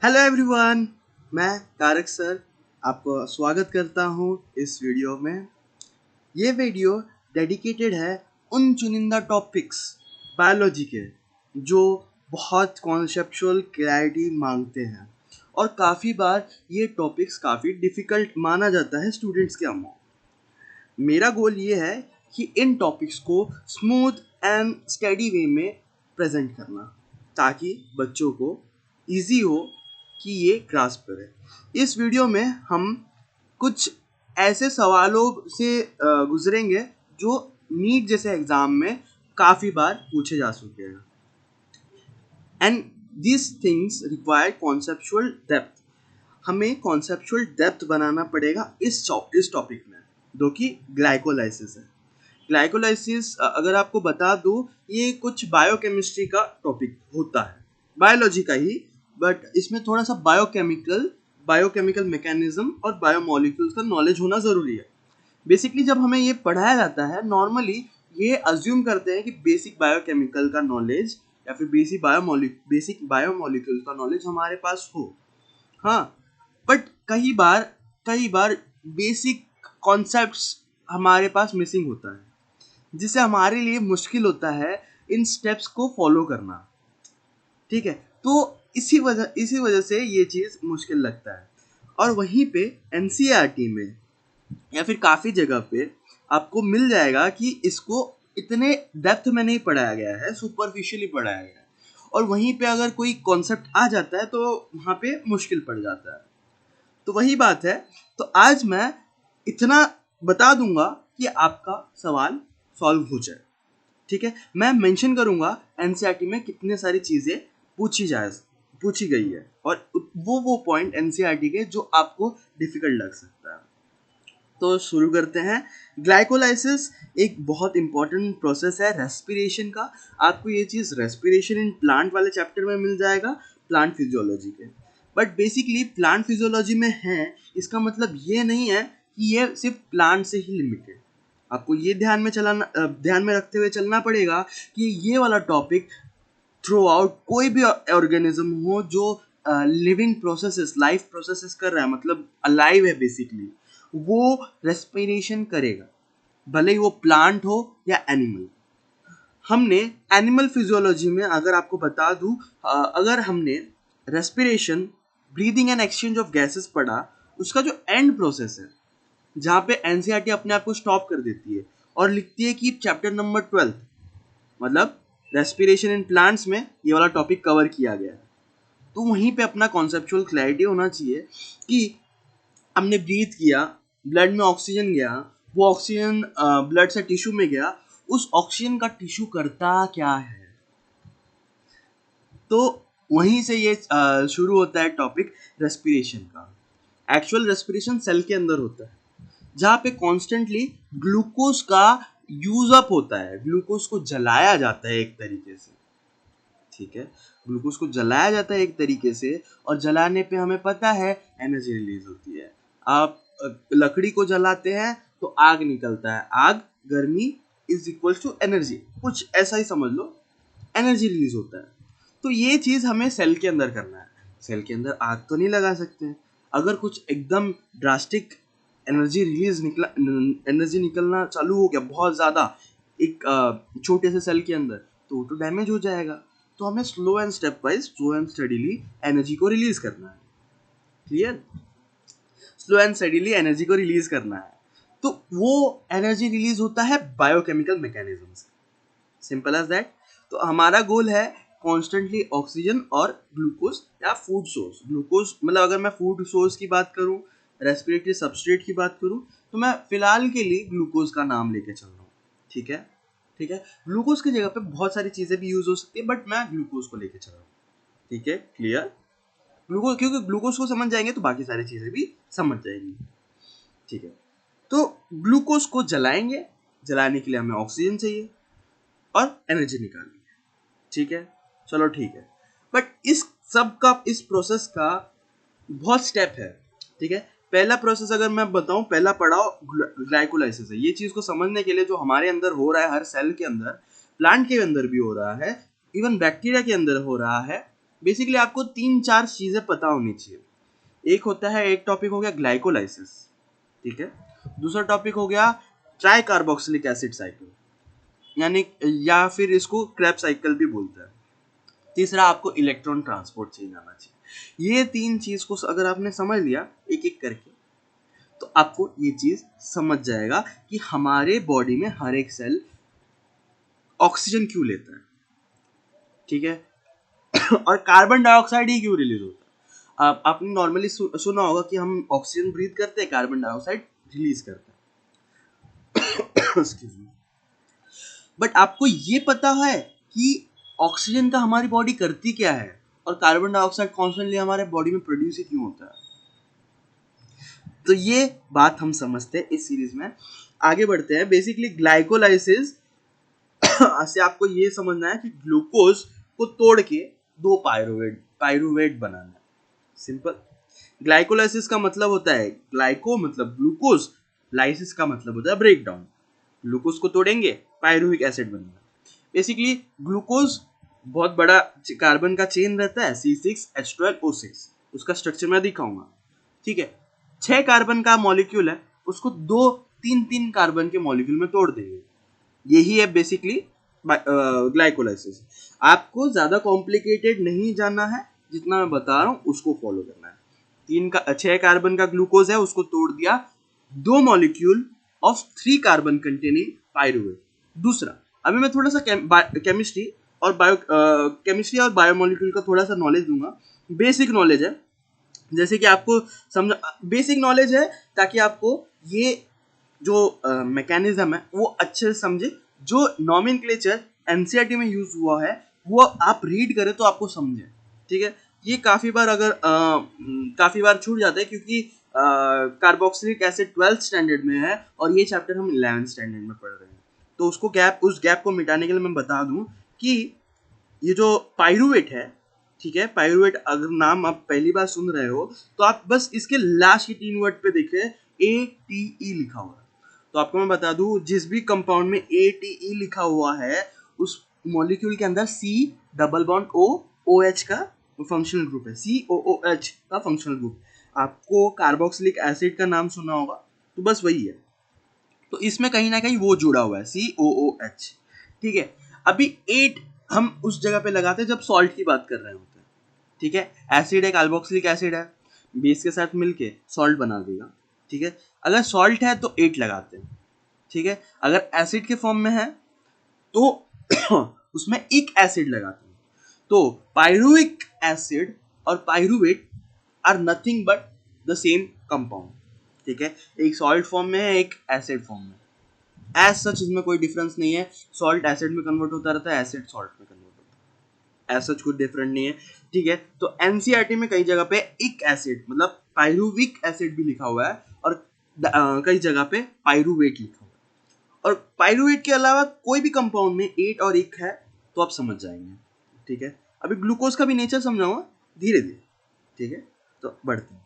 Hello everyone, मैं Tarak sir आपको स्वागत करता हूँ इस वीडियो में। ये वीडियो डेडिकेटेड है उन चुनिंदा टॉपिक्स बायोलॉजी के जो बहुत कॉन्सेप्चुअल क्लैरिटी मांगते हैं और काफ़ी बार ये टॉपिक्स काफ़ी डिफ़िकल्ट माना जाता है स्टूडेंट्स के अमाउंट। मेरा गोल ये है कि इन टॉपिक्स को स्मूथ एंड स्टेडी वे में प्रेजेंट करना ताकि बच्चों को इजी हो कि ये ग्रास्प करें। इस वीडियो में हम कुछ ऐसे सवालों से गुजरेंगे जो नीट जैसे एग्ज़ाम में काफ़ी बार पूछे जा चुके हैं and this things require conceptual depth. हमें कॉन्सेप्चुअल डेप्थ बनाना पड़ेगा इस टॉपिक में, जो कि ग्लाइकोलाइसिस है। ग्लाइकोलाइसिस अगर आपको बता दूं, ये कुछ बायोकेमिस्ट्री का टॉपिक होता है, बायोलॉजी का ही, बट इसमें थोड़ा सा बायोकेमिकल मैकेनिज्म और बायोमोलिक्यूल्स का नॉलेज होना ज़रूरी है। बेसिकली जब हमें ये पढ़ाया जाता है, नॉर्मली ये अज्यूम करते हैं कि बेसिक बायोकेमिकल का नॉलेज या फिर बेसिक बायोमोलिक्यूल्स का नॉलेज हमारे पास हो। हाँ, बट कई बार बेसिक कॉन्सेप्ट्स हमारे पास मिसिंग होता है, जिससे हमारे लिए मुश्किल होता है इन स्टेप्स को फॉलो करना। ठीक है, तो इसी वजह से ये चीज़ मुश्किल लगता है। और वहीं पे एनसीईआरटी में या फिर काफ़ी जगह पे आपको मिल जाएगा कि इसको इतने डेप्थ में नहीं पढ़ाया गया है, सुपरफिशियली पढ़ाया गया है। और वहीं पे अगर कोई कॉन्सेप्ट आ जाता है तो वहाँ पे मुश्किल पड़ जाता है। तो वही बात है, तो आज मैं इतना बता दूंगा कि आपका सवाल सॉल्व हो जाए। ठीक है, मैं मेंशन करूंगा एनसीईआरटी में कितने सारी चीज़ें पूछी गई है और वो पॉइंट एनसीईआरटी के जो आपको डिफिकल्ट लग सकता है। तो शुरू करते हैं। ग्लाइकोलाइसिस एक बहुत इंपॉर्टेंट प्रोसेस है रेस्पिरेशन का। आपको ये चीज़ रेस्पिरेशन इन प्लांट वाले चैप्टर में मिल जाएगा, प्लांट फिजियोलॉजी के। बट बेसिकली प्लांट फिजियोलॉजी में है, इसका मतलब ये नहीं है कि ये सिर्फ प्लांट से ही लिमिटेड। आपको ये ध्यान में रखते हुए चलना पड़ेगा कि ये वाला टॉपिक थ्रू आउट कोई भी ऑर्गेनिज्म हो जो लिविंग प्रोसेसेस, लाइफ प्रोसेसेस कर रहा है, मतलब अलाइव है बेसिकली, वो रेस्पिरेशन करेगा, भले ही वो प्लांट हो या एनिमल। हमने एनिमल फिजियोलॉजी में, अगर आपको बता दूं, अगर हमने respiration, breathing and exchange of gases पढ़ा, उसका जो एंड प्रोसेस है, जहाँ पे एनसीईआरटी अपने आप को स्टॉप कर देती है और लिखती है कि चैप्टर नंबर 12, मतलब रेस्पिरेशन इन प्लांट्स में ये वाला टॉपिक कवर किया गया है। तो वहीं पे अपना कॉन्सेप्चुअल क्लैरिटी होना चाहिए कि हमने ब्रीथ किया, ब्लड में ऑक्सीजन गया, वो ऑक्सीजन ब्लड से टिश्यू में गया, उस ऑक्सीजन का टिश्यू करता क्या है। तो वहीं से ये शुरू होता है टॉपिक रेस्पिरेशन का। एक्चुअल रेस्पिरेशन सेल के अंदर होता है, जहाँ पे कॉन्स्टेंटली ग्लूकोज का यूज अप होता है, ग्लूकोज को जलाया जाता है एक तरीके से। ठीक है, ग्लूकोज को जलाया जाता है एक तरीके से, और जलाने पे हमें पता है एनर्जी रिलीज होती है। आप लकड़ी को जलाते हैं तो आग निकलता है, आग, गर्मी इज इक्वल टू एनर्जी, कुछ ऐसा ही समझ लो, एनर्जी रिलीज होता है। तो ये चीज़ हमें सेल के अंदर करना है। सेल के अंदर आग तो नहीं लगा सकते। अगर कुछ एकदम ड्रास्टिक एनर्जी निकलना चालू हो गया बहुत ज़्यादा एक छोटे से सेल के अंदर, तो वो तो डैमेज हो जाएगा। तो हमें स्लो एंड स्टडीली एनर्जी को रिलीज करना है। Clear? Slow and steadily energy को रिलीज करना है। तो वो एनर्जी रिलीज होता है बायोकेमिकल मैकेनिज्म से, सिंपल एज दैट। तो हमारा गोल है कॉन्स्टेंटली ऑक्सीजन और ग्लूकोज या फूड सोर्स। ग्लूकोज मतलब अगर मैं फूड सोर्स की बात करूं, रेस्पिरेटरी सबस्ट्रेट की बात करूं, तो मैं फिलहाल के लिए ग्लूकोज का नाम लेके चल रहा हूँ। ठीक है, ठीक है। ग्लूकोज की जगह पे बहुत सारी चीज़ें भी यूज हो सकती है, बट मैं ग्लूकोज को लेके चल रहा हूँ। ठीक है, क्लियर? ग्लूकोज, क्योंकि ग्लूकोज को समझ जाएंगे तो बाकी सारी चीज़ें भी समझ जाएंगी। ठीक है, तो ग्लूकोज को जलाएंगे, जलाने के लिए हमें ऑक्सीजन चाहिए और एनर्जी निकालनी है। ठीक है, चलो ठीक है। बट इस प्रोसेस का बहुत स्टेप है। ठीक है, पहला प्रोसेस अगर मैं बताऊं, पहला पड़ाव ग्लाइकोलाइसिस है। ये चीज़ को समझने के लिए जो हमारे अंदर हो रहा है, हर सेल के अंदर, प्लांट के अंदर भी हो रहा है, इवन बैक्टीरिया के अंदर हो रहा है, बेसिकली आपको 3-4 चीजें पता होनी चाहिए। एक होता है, एक टॉपिक हो गया ग्लाइकोलाइसिस, ठीक है। दूसरा टॉपिक हो गया ट्राई कार्बोक्सिलिक एसिड साइकिल, यानी या फिर इसको क्रेब्स साइकिल भी बोलते हैं। तीसरा आपको इलेक्ट्रॉन ट्रांसपोर्ट चेन आना चाहिए। ये 3 चीज को अगर आपने समझ लिया एक एक करके, तो आपको ये चीज समझ जाएगा कि हमारे बॉडी में हर एक सेल ऑक्सीजन क्यों लेता है, ठीक है। और कार्बन डाइऑक्साइड ही क्यों रिलीज होता है। आपने नॉर्मली सुना होगा कि हम ऑक्सीजन ब्रीथ करते हैं, कार्बन डाइऑक्साइड रिलीज करते हैं। Excuse me. बट आपको ये पता है कि ऑक्सीजन का हमारी बॉडी करती क्या है और कार्बन डाइऑक्साइड कॉन्स्टेंटली हमारे बॉडी में प्रोड्यूस ही क्यों होता है। तो ये बात हम समझते हैं इस सीरीज में। आगे बढ़ते हैं। बेसिकली ग्लाइकोलाइसिस से आपको ये समझना है कि ग्लूकोज को तोड़ के दो पायरुवेट बनाना है। सिंपल। ग्लाइकोलाइसिस का मतलब होता है ग्लाइको मतलब ग्लूकोज, लाइसिस का मतलब होता है ब्रेक डाउन। ग्लूकोज को तोड़ेंगे, पायरुविक एसिड बनेगा। बेसिकली ग्लूकोज बहुत बड़ा कार्बन का चेन रहता है, C6H12O6। उसका स्ट्रक्चर मैं दिखाऊंगा, ठीक है। 6 कार्बन का मॉलिक्यूल है, उसको 2-3 कार्बन के मॉलिक्यूल में तोड़ देंगे। यही है बेसिकली ग्लाइकोलाइसिस। आपको ज्यादा कॉम्प्लिकेटेड नहीं जाना है, जितना मैं बता रहा हूँ उसको फॉलो करना है। 6 कार्बन का ग्लूकोज है, उसको तोड़ दिया, 2 molecule of 3 carbon containing pyruvate. दूसरा, अभी मैं थोड़ा सा केमिस्ट्री और बायोमोलिक्यूल का थोड़ा सा नॉलेज दूंगा। बेसिक नॉलेज है, जैसे कि आपको समझ, बेसिक नॉलेज है ताकि आपको ये जो मैकेनिज्म है वो अच्छे से समझे। जो नॉमेनक्लेचर एनसीईआरटी में यूज हुआ है वो आप रीड करें तो आपको समझे, ठीक है। ये काफी बार छूट जाता है क्योंकि कार्बोक्सिलिक एसिड 12th स्टैंडर्ड में है और ये चैप्टर हम 11th स्टैंडर्ड में पढ़ रहे हैं। तो उस गैप को मिटाने के लिए मैं बता दूं कि ये जो पायरुवेट है, ठीक है, पायरुवेट अगर नाम आप पहली बार सुन रहे हो तो आप बस इसके लास्ट की 3 वर्ड पे देखें ATE लिखा हुआ है। तो आपको मैं बता दूं, जिस भी कंपाउंड में ATE लिखा हुआ है उस मॉलिक्यूल के अंदर C double bond O OH का फंक्शनल ग्रुप है। COOH का फंक्शनल ग्रुप। आपको कार्बोक्सिलिक एसिड का नाम सुना होगा, तो बस वही है। तो इसमें कहीं ना कहीं वो जुड़ा हुआ है, COOH, ठीक है। अभी 8 हम उस जगह पे लगाते हैं जब सॉल्ट की बात कर रहे होते हैं, ठीक है। एसिड है, कार्बोक्सिलिक एसिड है, बेस के साथ मिलके सॉल्ट बना देगा, ठीक है। अगर सॉल्ट है तो 8 लगाते हैं, ठीक है। अगर एसिड के फॉर्म में है तो उसमें एक एसिड लगाते हैं। तो पायरुविक एसिड और pyruvate are nothing but the same compound, ठीक है। एक सॉल्ट फॉर्म में है, एक एसिड फॉर्म में। एज सच इसमें कोई डिफरेंस नहीं है। सॉल्ट एसिड में कन्वर्ट होता रहता है, एसिड सॉल्ट में कन्वर्ट होता है, एज सच कुछ डिफरेंट नहीं है, ठीक है। तो एनसीईआरटी में कई जगह पे एक एसिड मतलब पायरुविक एसिड भी लिखा हुआ है और कई जगह पे पायरुवेट लिखा हुआ है। और पायरुवेट के अलावा कोई भी कंपाउंड में 8 और 1 है तो आप समझ जाएंगे, ठीक है। अभी ग्लूकोज का भी नेचर समझाऊंगा धीरे धीरे, ठीक है। तो बढ़ते हैं,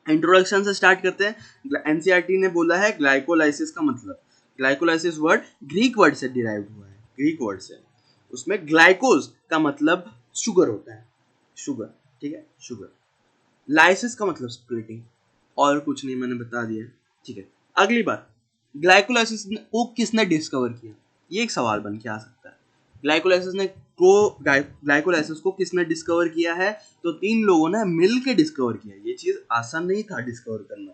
इंट्रोडक्शन से स्टार्ट करते हैं। एनसीईआरटी ने बोला है ग्लाइकोलाइसिस का मतलब, ग्लाइकोलाइसिस वर्ड ग्रीक वर्ड से डिराइव हुआ है, ग्रीक वर्ड से। उसमें ग्लाइकोज का मतलब शुगर होता है, शुगर, ठीक है, शुगर। लाइसिस का मतलब स्प्लिटिंग, और कुछ नहीं, मैंने बता दिया, ठीक है। अगली बात, ग्लाइकोलाइसिस को किसने डिस्कवर किया, ये एक सवाल बन के आ सकता है। ग्लाइकोलाइसिस को किसने डिस्कवर किया है, तो 3 लोगों ने मिल के डिस्कवर किया। ये चीज आसान नहीं था डिस्कवर करना।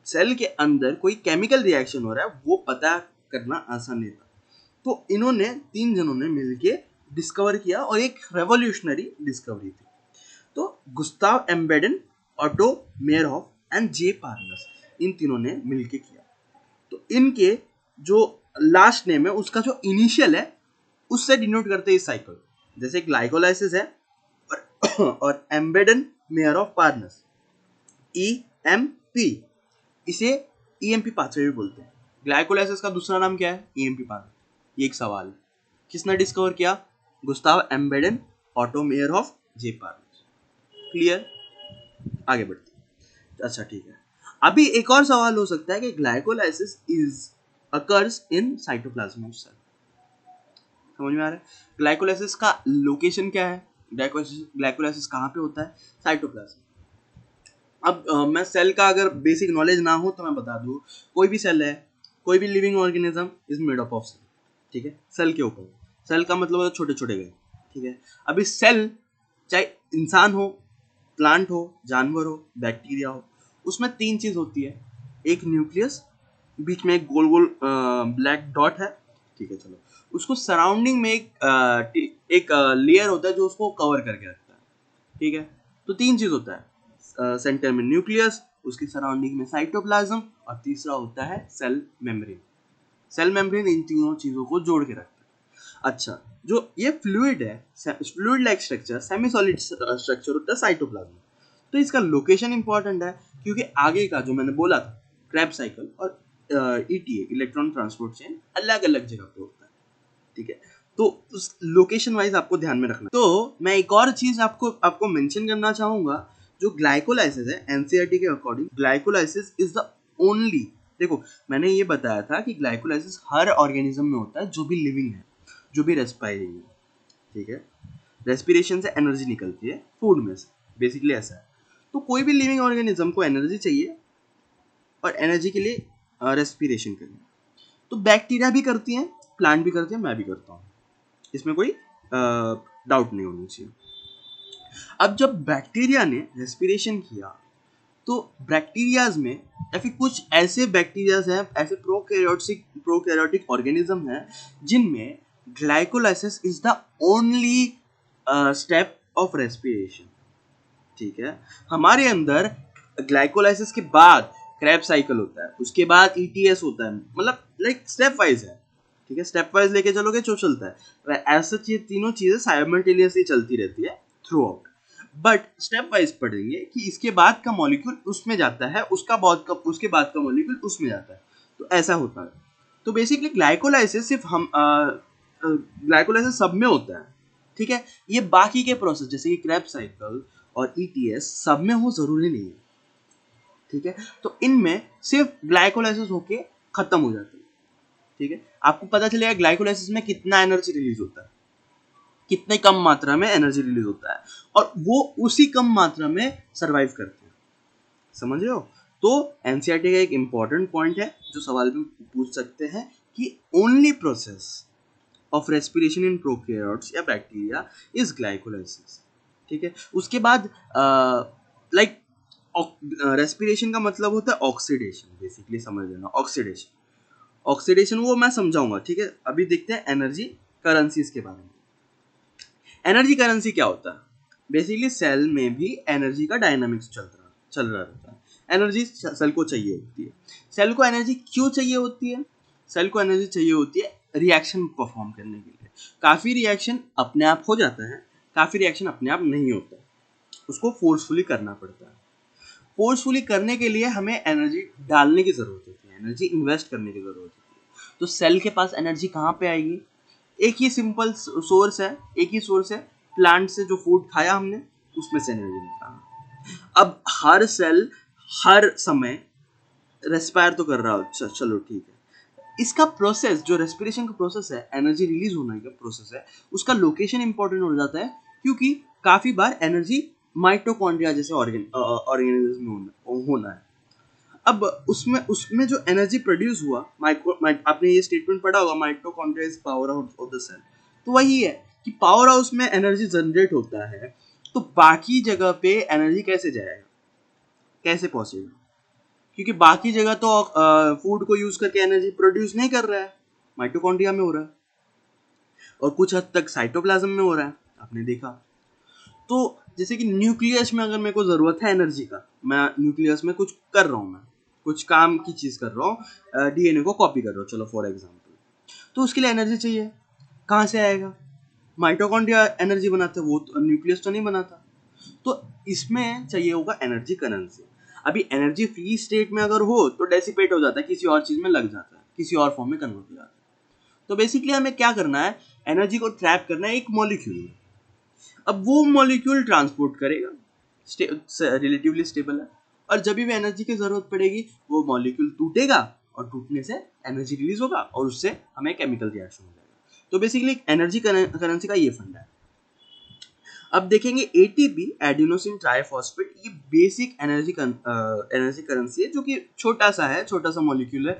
सेल के अंदर कोई केमिकल रिएक्शन हो रहा है वो पता करना आसान नहीं था। तो इन्होंने 3 जनों ने मिलके डिस्कवर किया और एक रेवोल्यूशनरी डिस्कवरी थी। तो Gustav एम्बेडेन, auto मेयरहॉफ and J Parnas, इन तीनों ने मिलके किया। तो इनके जो लास्ट नेम है उसका जो इनिशियल है उससे डिनोट करते हैं इस साइकिल। जैसे ग्लाइकोलाइसिस है और एम्बेडन मेयर ऑफ पार्नस, EMP, इसे EMP पाथवे भी बोलते हैं। ग्लाइकोलाइसिस का दूसरा नाम क्या है, EMP पाथवे। ये एक सवाल है, किसने डिस्कवर किया, Gustav Embden, Otto Meyerhof, J Parnas. Clear, आगे बढ़ते हैं। अच्छा ठीक है, अभी एक और सवाल हो सकता है कि glycolysis is occurs in cytoplasm of cell. समझ में आ रहा है, ग्लाइकोलाइसिस का लोकेशन क्या है, ग्लाइकोलाइसिस कहाँ पे होता है? साइटोप्लाज्म। अब मैं सेल का अगर बेसिक नॉलेज ना हो तो मैं बता दूँ, कोई भी सेल है, कोई भी living organism is made up of cell, ठीक है, सेल के ऊपर। सेल का मतलब है छोटे छोटे गए, ठीक है। अभी सेल चाहे इंसान हो, प्लांट हो, जानवर हो, बैक्टीरिया हो, उसमें तीन चीज होती है। एक न्यूक्लियस, बीच में एक गोल गोल ब्लैक डॉट है, ठीक है, चलो उसको सराउंडिंग में एक लेयर होता है जो उसको कवर करके रखता है, ठीक है। तो तीन चीज होता है, सेंटर में न्यूक्लियस, उसके सराउंडिंग में साइटोप्लाज्म, और तीसरा होता है सेल मेम्ब्रेन। सेल मेम्ब्रेन इन तीनों चीजों को जोड़ के रखता है। अच्छा, जो ये फ्लूइड है, fluid like structure, semi solid structure होता है साइटोप्लाज्म। तो इसका लोकेशन इंपॉर्टेंट है, क्योंकि आगे का जो मैंने बोला था, क्रेब्स साइकिल और ईटीए, इलेक्ट्रॉन ट्रांसपोर्ट चेन, अलग अलग जगह पे होता है, ठीक है। तो उस लोकेशन वाइज आपको ध्यान में रखना। तो मैं एक और चीज आपको मेंशन करना चाहूंगा, जो ग्लाइकोलाइसिस है, एनसीईआरटी के according glycolysis is the only, देखो मैंने ये बताया था कि ग्लाइकोलाइसिस हर ऑर्गेनिज्म में होता है जो भी लिविंग है, जो भी रेस्पायरिंग है, ठीक है। रेस्पिरेशन से एनर्जी निकलती है फूड में से, बेसिकली ऐसा है। तो कोई भी लिविंग ऑर्गेनिज्म को एनर्जी चाहिए, और एनर्जी के लिए रेस्पिरेशन करनी। तो बैक्टीरिया भी करती हैं, प्लांट भी करते हैं, मैं भी करता हूँ, इसमें कोई डाउट नहीं होनी चाहिए। अब जब बैक्टीरिया ने रेस्पिरेशन किया, तो बैक्टीरियाज में या फिर कुछ ऐसे बैक्टीरियाज हैं, ऐसे प्रोकैरियोटिक ऑर्गेनिज्म हैं जिनमें glycolysis is the only step of respiration, ठीक है। हमारे अंदर ग्लाइकोलाइसिस के बाद क्रेब साइकिल होता है, उसके बाद ईटीएस होता है, मतलब लाइक स्टेप वाइज है, ठीक है। स्टेप वाइज लेके चलोगे जो चलता है, ऐसा ये तीनों चीजें साइमल्टेनियसली चलती रहती है through out. But step wise पढ़ेंगे कि इसके बाद का मॉलिक्यूल उसमें जाता है, उसके बाद का मॉलिक्यूल उसमें जाता है, तो ऐसा होता है। तो बेसिकली ग्लाइकोलाइसिस सिर्फ ग्लाइकोलाइसिस सब में होता है, ठीक है। ये बाकी के प्रोसेस जैसे कि क्रेब साइकिल और ईटीएस सब में हो जरूरी नहीं है, ठीक है। तो इनमें सिर्फ ग्लाइकोलाइसिस होके खत्म हो जाती है, ठीक है। आपको पता चलेगा ग्लाइकोलाइसिस में कितना एनर्जी रिलीज होता है, कितने कम मात्रा में एनर्जी रिलीज होता है, और वो उसी कम मात्रा में सरवाइव करते हैं, समझ रहे हो। तो एनसीईआरटी का एक इंपॉर्टेंट पॉइंट है जो सवाल में पूछ सकते हैं कि only process of respiration in prokaryotes या बैक्टीरिया इज ग्लाइकोलाइसिस, ठीक है। उसके बाद लाइक रेस्पिरेशन का मतलब होता है ऑक्सीडेशन, बेसिकली समझ लेना। ऑक्सीडेशन वो मैं समझाऊंगा, ठीक है। अभी देखते हैं एनर्जी करेंसीज के बारे में। एनर्जी करेंसी क्या होता है? बेसिकली सेल में भी एनर्जी का डायनामिक्स चल रहा रहता है। एनर्जी सेल को चाहिए होती है। सेल को एनर्जी क्यों चाहिए होती है? सेल को एनर्जी चाहिए होती है रिएक्शन परफॉर्म करने के लिए। काफ़ी रिएक्शन अपने आप हो जाता है, काफ़ी रिएक्शन अपने आप नहीं होता, उसको फोर्सफुली करना पड़ता है। फोर्सफुली करने के लिए हमें एनर्जी डालने की ज़रूरत होती है, एनर्जी इन्वेस्ट करने की ज़रूरत होती है। तो सेल के पास एनर्जी कहाँ पे आएगी? एक ही सिंपल सोर्स है, एक ही सोर्स है, प्लांट से जो फूड खाया हमने उसमें से एनर्जी निकालना। अब हर सेल हर समय रेस्पायर तो कर रहा हो, चलो ठीक है। इसका प्रोसेस, जो रेस्पिरेशन का प्रोसेस है, एनर्जी रिलीज होने का प्रोसेस है, उसका लोकेशन इंपॉर्टेंट हो जाता है, क्योंकि काफी बार एनर्जी माइटोकॉन्ड्रिया जैसे ऑर्गेनिज्म में होना है। अब उसमें उसमें जो एनर्जी प्रोड्यूस हुआ, आपने ये स्टेटमेंट पढ़ा होगा, mitochondria is power house of the cell. तो वही है कि पावर हाउस में एनर्जी जनरेट होता है, तो बाकी जगह पे एनर्जी कैसे जाएगा, कैसे पॉसिबल? क्योंकि बाकी जगह तो फूड को यूज करके एनर्जी प्रोड्यूस नहीं कर रहा है, माइटोकॉन्ड्रिया में हो रहा है, और कुछ हद तक साइटोप्लाज्म में हो रहा है, आपने देखा। तो जैसे कि न्यूक्लियस में अगर मेरे को ज़रूरत है एनर्जी का, मैं न्यूक्लियस में कुछ कर रहा हूँ, मैं कुछ काम की चीज़ कर रहा हूँ, डीएनए को कॉपी कर रहा हूँ, चलो फॉर एग्जांपल, तो उसके लिए एनर्जी चाहिए। कहाँ से आएगा? माइटोकॉन्ड्रिया एनर्जी बनाते हैं, वो तो न्यूक्लियस तो नहीं बनाता। तो इसमें चाहिए होगा एनर्जी करेंसी। अभी एनर्जी फ्री स्टेट में अगर हो तो डेसिपेट हो जाता है, किसी और चीज़ में लग जाता है, किसी और फॉर्म में कन्वर्ट हो जाता है। तो बेसिकली हमें क्या करना है, एनर्जी को ट्रैप करना है एक मॉलिक्यूल में। अब वो मॉलिक्यूल ट्रांसपोर्ट करेगा, रिलेटिवली स्टेबल है, और जब भी एनर्जी की जरूरत पड़ेगी वो मॉलिक्यूल टूटेगा, और टूटने से एनर्जी रिलीज होगा, और उससे हमें केमिकल रिएक्शन हो जाएगा। तो बेसिकली एनर्जी करेंसी का ये फंडा है। अब देखेंगे एटीपी एडिनोसिन ट्राइफॉस्फेट, ये बेसिक एनर्जी करेंसी है जो कि छोटा सा मॉलिक्यूल है।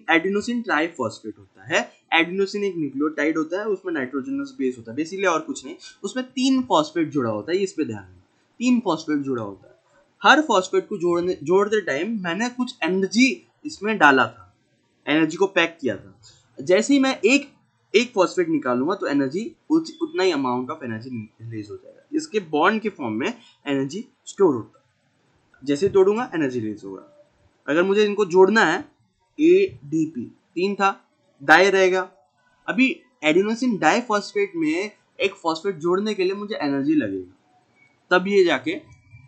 एडिनोसिन ट्राइफॉस्फेट होता है। एडिनोसिन एक न्यूक्लियोटाइड होता है, उसमें नाइट्रोजनस बेस होता है बेसिकली, और कुछ नहीं, उसमें 3 फॉस्फेट जुड़ा होता है, इस पे ध्यान देना, 3 फॉस्फेट जुड़ा होता है। हर फॉस्फेट को जोड़ते टाइम मैंने कुछ एनर्जी इसमें डाला था, एनर्जी को पैक किया था। जैसे ही मैं एक फॉस्फेट निकालूंगा तो एनर्जी उतना ही अमाउंट ऑफ एनर्जी रिलीज हो जाएगा। इसके बॉन्ड के फॉर्म में एनर्जी स्टोर होता है, जैसे तोड़ूंगा एनर्जी रिलीज होगा। अगर मुझे इनको जोड़ना है, ADP 3 था, डाई रहेगा। अभी एडिनोसिन डाइफॉस्फेट में एक फॉस्फेट जोड़ने के लिए मुझे एनर्जी लगेगा, तब ये जाके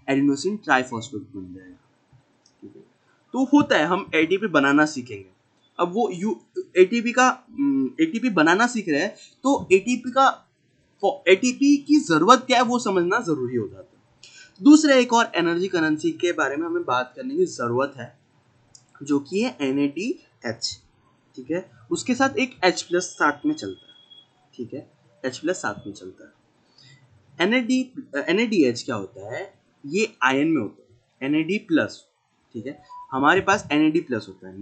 एडिनोसिन ट्राइफॉस्फेट बन जाएगा। ठीक है, तो होता है हम एटीपी बनाना सीखेंगे। अब वो एटीपी बनाना सीख रहे हैं, तो एटीपी की जरूरत क्या है वो समझना जरूरी हो जाता है। दूसरे एक और एनर्जी करेंसी के बारे में हमें बात करने की जरूरत है, जो कि है NADH। ठीक है, उसके साथ एक H प्लस साथ में चलता है। ठीक है, H प्लस साथ में चलता है। NADH क्या होता है, ये आयन में होता है, NAD प्लस। ठीक है, हमारे पास NAD प्लस होता है,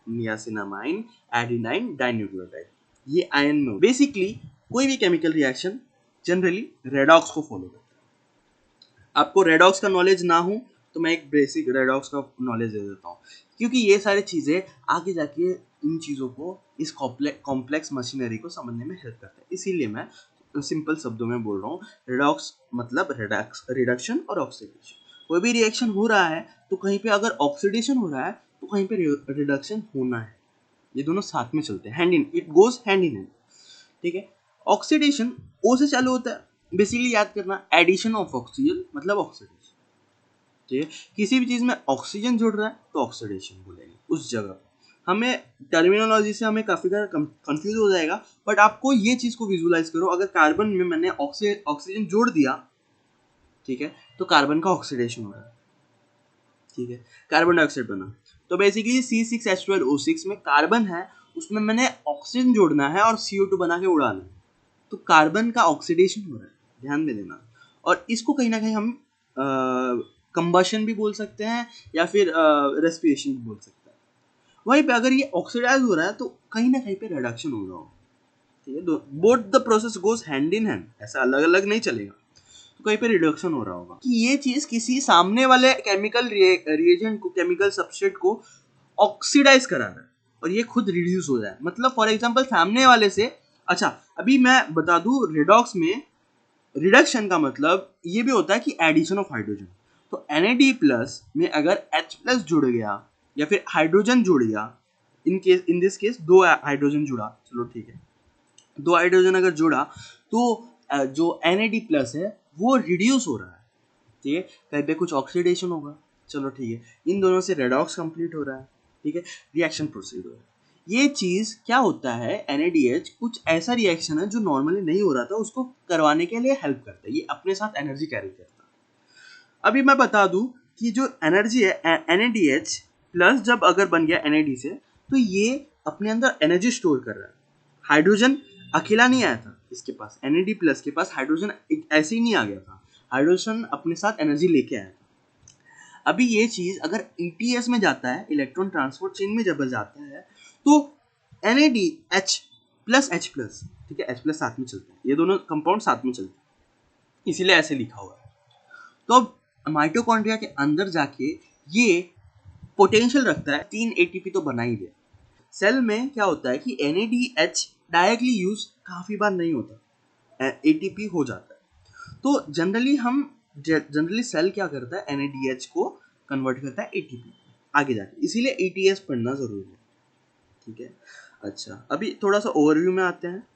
नियासिनामाइन एडिनाइन डाइन्यूक्लियोटाइड, ये आयन में। बेसिकली कोई भी केमिकल रिएक्शन जनरली रेडॉक्स को फॉलो करता है। आपको रेडॉक्स का नॉलेज ना हो तो मैं एक बेसिक रेडॉक्स का नॉलेज दे देता हूँ, क्योंकि ये सारी चीज़ें आगे जाके इन चीज़ों को, इस कॉम्प्लेक्स मशीनरी को समझने में हेल्प करता है। इसीलिए मैं सिंपल शब्दों में बोल रहा हूँ, रेडॉक्स मतलब रिडक्शन और ऑक्सीडेशन। कोई भी रिएक्शन हो रहा है तो कहीं पे अगर ऑक्सीडेशन हो रहा है तो कहीं पे रिडक्शन होना है, ये दोनों साथ में चलते हैं, hand in, it goes hand in hand. ठीक है, ऑक्सीडेशन O से चालू होता है, बेसिकली याद करना, एडिशन ऑफ ऑक्सीजन मतलब ऑक्सीडेशन। ठीक है, किसी भी चीज में ऑक्सीजन जुड़ रहा है तो ऑक्सीडेशन बोलेंगे उस जगह। हमें टर्मिनोलॉजी से हमें काफी ज्यादा कंफ्यूज हो जाएगा, बट आपको ये चीज को विजुलाइज करो, अगर कार्बन में मैंने ऑक्सीजन जोड़ दिया, ठीक है, तो कार्बन का ऑक्सीडेशन हो रहा है। ठीक है, कार्बन डाइऑक्साइड बना, तो बेसिकली C6H12O6 में कार्बन है, उसमें मैंने ऑक्सीजन जोड़ना है और CO2 बना के उड़ाना है, तो कार्बन का ऑक्सीडेशन हो रहा है, ध्यान में देना। और इसको कहीं ना कहीं हम कंबशन भी बोल सकते हैं या फिर रेस्पिरेशन भी बोल सकते हैं। वहीं पे अगर ये ऑक्सीडाइज हो रहा है तो कहीं ना कहीं पे रिडक्शन हो रहा हो। ठीक है, both the process goes hand in hand, ऐसा अलग अलग नहीं चलेगा, तो कहीं पे रिडक्शन हो रहा होगा कि ये चीज किसी सामने वाले केमिकल रिएजेंट को, केमिकल सबस्ट्रेट को ऑक्सीडाइज करा रहा है और ये खुद रिड्यूस हो जाए। मतलब फॉर एग्जांपल सामने वाले से, अच्छा अभी मैं बता दूं, रिडॉक्स में रिडक्शन का मतलब ये भी होता है कि एडिशन ऑफ हाइड्रोजन। तो NAD प्लस में अगर H प्लस जुड़ गया या फिर हाइड्रोजन जुड़ गया, इन दिस केस 2 हाइड्रोजन जुड़ा, चलो ठीक है, 2 हाइड्रोजन अगर जुड़ा तो जो NAD प्लस है वो रिड्यूस हो रहा है। ठीक है, कहीं पे कुछ ऑक्सीडेशन होगा, चलो ठीक है, इन दोनों से रेडॉक्स कंप्लीट हो रहा है। ठीक है, रिएक्शन प्रोसीड हो रहा है। ये चीज क्या होता है, NADH कुछ ऐसा रिएक्शन है जो नॉर्मली नहीं हो रहा था, उसको करवाने के लिए हेल्प करता है, ये अपने साथ एनर्जी कैरी करता है। अभी मैं बता दूं कि जो एनर्जी है NADH प्लस जब अगर बन गया NAD से, तो ये अपने अंदर एनर्जी स्टोर कर रहा है। हाइड्रोजन अकेला नहीं आया था इसके पास, NAD प्लस के पास हाइड्रोजन ऐसे ही नहीं आ गया था, हाइड्रोजन अपने साथ एनर्जी लेके आया था। अभी ये चीज अगर ETS में जाता है, इलेक्ट्रॉन ट्रांसपोर्ट चेन में जब जाता है, तो NADH प्लस H प्लस, ठीक है, H प्लस साथ में चलते हैं, ये दोनों कंपाउंड साथ में चलते हैं, इसीलिए ऐसे लिखा हुआ है। तो अब माइटोकॉन्ड्रिया के अंदर जाके ये पोटेंशियल रखता है, 3 ATP तो बना ही दे। सेल में क्या होता है कि NADH डायरेक्टली यूज काफी बार नहीं होता, ATP हो जाता है। तो जनरली सेल क्या करता है, NADH को कन्वर्ट करता है ATP आगे जाके, इसीलिए ETS पढ़ना जरूरी है। ठीक है, अच्छा अभी थोड़ा सा ओवरव्यू में आते हैं।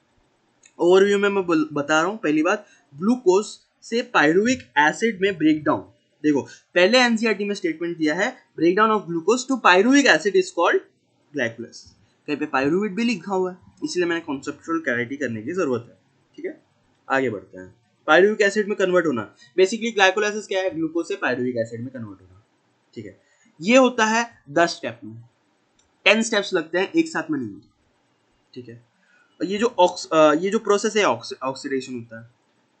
ओवरव्यू में मैं बता रहा हूँ, पहली बात, ग्लूकोज से पायरुविक एसिड में ब्रेकडाउन। देखो पहले NCERT में स्टेटमेंट दिया है, breakdown of glucose to pyruvic acid is called glycolysis. कहीं पे पायरुवेट भी लिखा हुआ है, इसलिए मैंने कॉन्सेप्चुअल क्लैरिटी करने की जरूरत है। ठीक है, आगे बढ़ते हैं। पायरुविक एसिड में कन्वर्ट होना, बेसिकली ग्लाइकोलाइसिस क्या है, ग्लूकोज से पायरुविक एसिड में कन्वर्ट होना। ठीक है, ये होता है 10 स्टेप में, 10 स्टेप्स लगते हैं, एक साथ में नहीं होता। ठीक है, ये जो प्रोसेस है ऑक्सीडेशन होता है।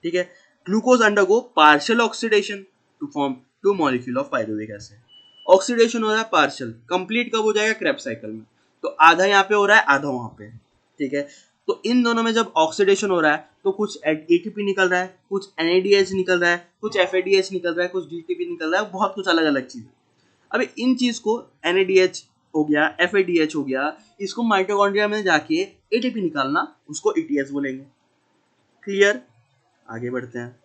ठीक है, glucose undergo partial oxidation to form 2 molecule of pyruvic acid. Oxidation हो रहा है पार्शियल, कंप्लीट कब हो जाएगा क्रेब्स साइकिल में, तो आधा यहाँ पे हो रहा है आधा वहां पे, ठीक है। तो इन दोनों में जब ऑक्सीडेशन हो रहा है तो कुछ एटीपी निकल रहा है, कुछ NADH निकल रहा है, कुछ FADH निकल रहा है, कुछ DTP निकल रहा है, बहुत कुछ अलग अलग चीज। अभी इन चीज को NADH हो गया, FADH हो गया, इसको माइटोकॉन्ड्रिया में जाके ATP निकालना, उसको ETS बोलेंगे। क्लियर? आगे बढ़ते हैं।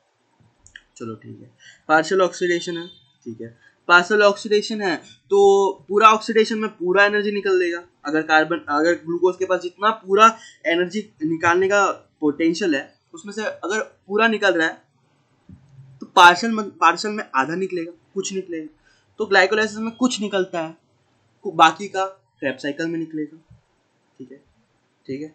चलो ठीक है, पार्शियल ऑक्सीडेशन है, ठीक है। पार्शियल ऑक्सीडेशन है तो पूरा ऑक्सीडेशन में पूरा एनर्जी निकल देगा। अगर ग्लूकोज के पास जितना पूरा एनर्जी निकालने का पोटेंशियल है उसमें से अगर पूरा निकल रहा है तो पार्शियल में आधा निकलेगा, कुछ निकलेगा। तो ग्लाइकोलाइसिस में कुछ निकलता है, बाकी का क्रेब्स साइकिल में निकलेगा, ठीक है, ठीक है।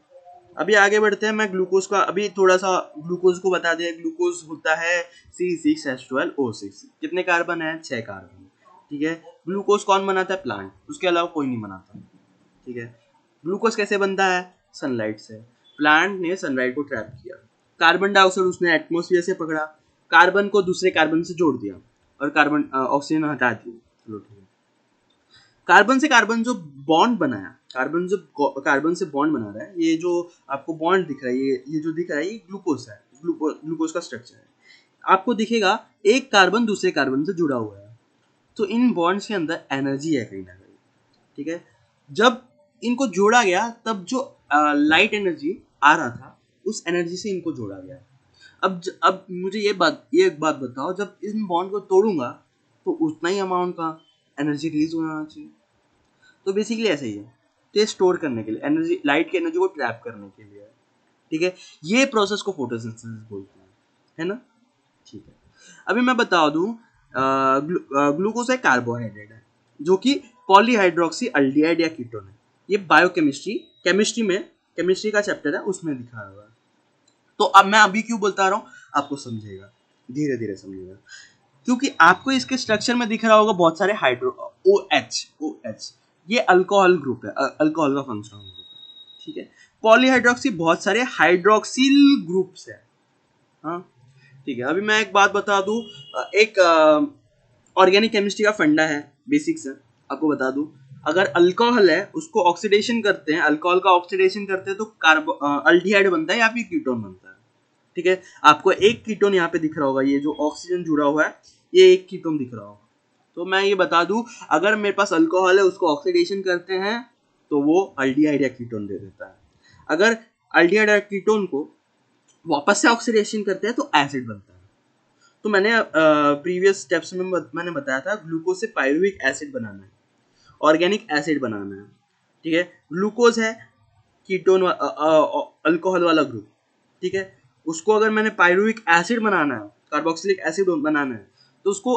अभी आगे बढ़ते हैं। मैं ग्लूकोज का अभी थोड़ा सा ग्लूकोज को बता दिया। ग्लूकोज होता है C6H12O6। कितने कार्बन है? 6 कार्बन, ठीक है। ग्लूकोज कौन बनाता है? प्लांट, उसके अलावा कोई नहीं बनाता, ठीक है। ग्लूकोज कैसे बनता है? सनलाइट से। प्लांट ने सनलाइट को ट्रैप किया, कार्बन डाइऑक्साइड उसने एटमोसफियर से पकड़ा, कार्बन को दूसरे कार्बन से जोड़ दिया और कार्बन ऑक्सीजन हटा दिया। चलो ठीक है। कार्बन से कार्बन जो बॉन्ड बनाया, कार्बन से बॉन्ड बना रहा है, ये जो आपको बॉन्ड दिख रहा है, ये जो दिख रहा है, ये ग्लूकोज है। ग्लूकोज का स्ट्रक्चर है। आपको दिखेगा एक कार्बन दूसरे कार्बन से जुड़ा हुआ है, तो इन बॉन्ड्स के अंदर एनर्जी है कहीं ना कहीं, ठीक है। जब इनको जोड़ा गया तब जो लाइट एनर्जी आ रहा था उस एनर्जी से इनको जोड़ा गया। अब मुझे ये एक बात बताओ, जब इन बॉन्ड को तोड़ूंगा तो उतना ही अमाउंट का एनर्जी रिलीज होना चाहिए। तो बेसिकली ऐसा ही है, तो ये स्टोर करने के लिए एनर्जी, लाइट की एनर्जी को ट्रैप करने के लिए, ठीक है। ये प्रोसेस को फोटोसिंथेसिस बोलते हैं, है ना, ठीक है। अभी मैं बता दूं, ग्लूकोज एक कार्बोहाइड्रेट है जो कि पॉलीहाइड्रोक्सी अल्डिहाइड या कीटोन है। ये केमिस्ट्री का चैप्टर है, उसमें दिखाया हुआ है। तो अब मैं अभी क्यों बोलता रहा हूँ, आपको समझेगा, धीरे धीरे समझेगा, क्योंकि आपको इसके स्ट्रक्चर में दिख रहा होगा बहुत सारे हाइड्रो OH ये अल्कोहल ग्रुप है, अल्कोहल का फंक्शनल ग्रुप है, ठीक है। पॉलीहाइड्रोक्सी बहुत सारे हाइड्रोक्सिल ग्रुप्स है, हाँ, ठीक है। अभी मैं एक बात बता दूं, एक ऑर्गेनिक केमिस्ट्री का फंडा है, बेसिक्स है, आपको बता दूं। अगर अल्कोहल है उसको ऑक्सीडेशन करते हैं, अल्कोहल का ऑक्सीडेशन करते हैं तो अल्डिहाइड बनता है या फिर कीटोन बनता है, ठीक है। आपको एक कीटोन यहाँ पे दिख रहा होगा, ये जो ऑक्सीजन जुड़ा हुआ है ये एक कीटोन दिख रहा होगा। तो मैं ये बता दूं, अगर मेरे पास अल्कोहल है उसको ऑक्सीडेशन करते हैं तो वो अल्डिहाइड या कीटोन दे देता है। अगर अल्डिहाइड या कीटोन को वापस से ऑक्सीडेशन करते हैं तो एसिड बनता है। तो मैंने प्रीवियस स्टेप्स में मैंने बताया था ग्लूकोज से पायरुविक एसिड बनाना है, ऑर्गेनिक एसिड बनाना है, ठीक है। ग्लूकोज है कीटोन अल्कोहल वाला ग्रुप, ठीक है। उसको अगर मैंने पायरुविक एसिड बनाना है, कार्बोक्सिलिक एसिड बनाना है, तो उसको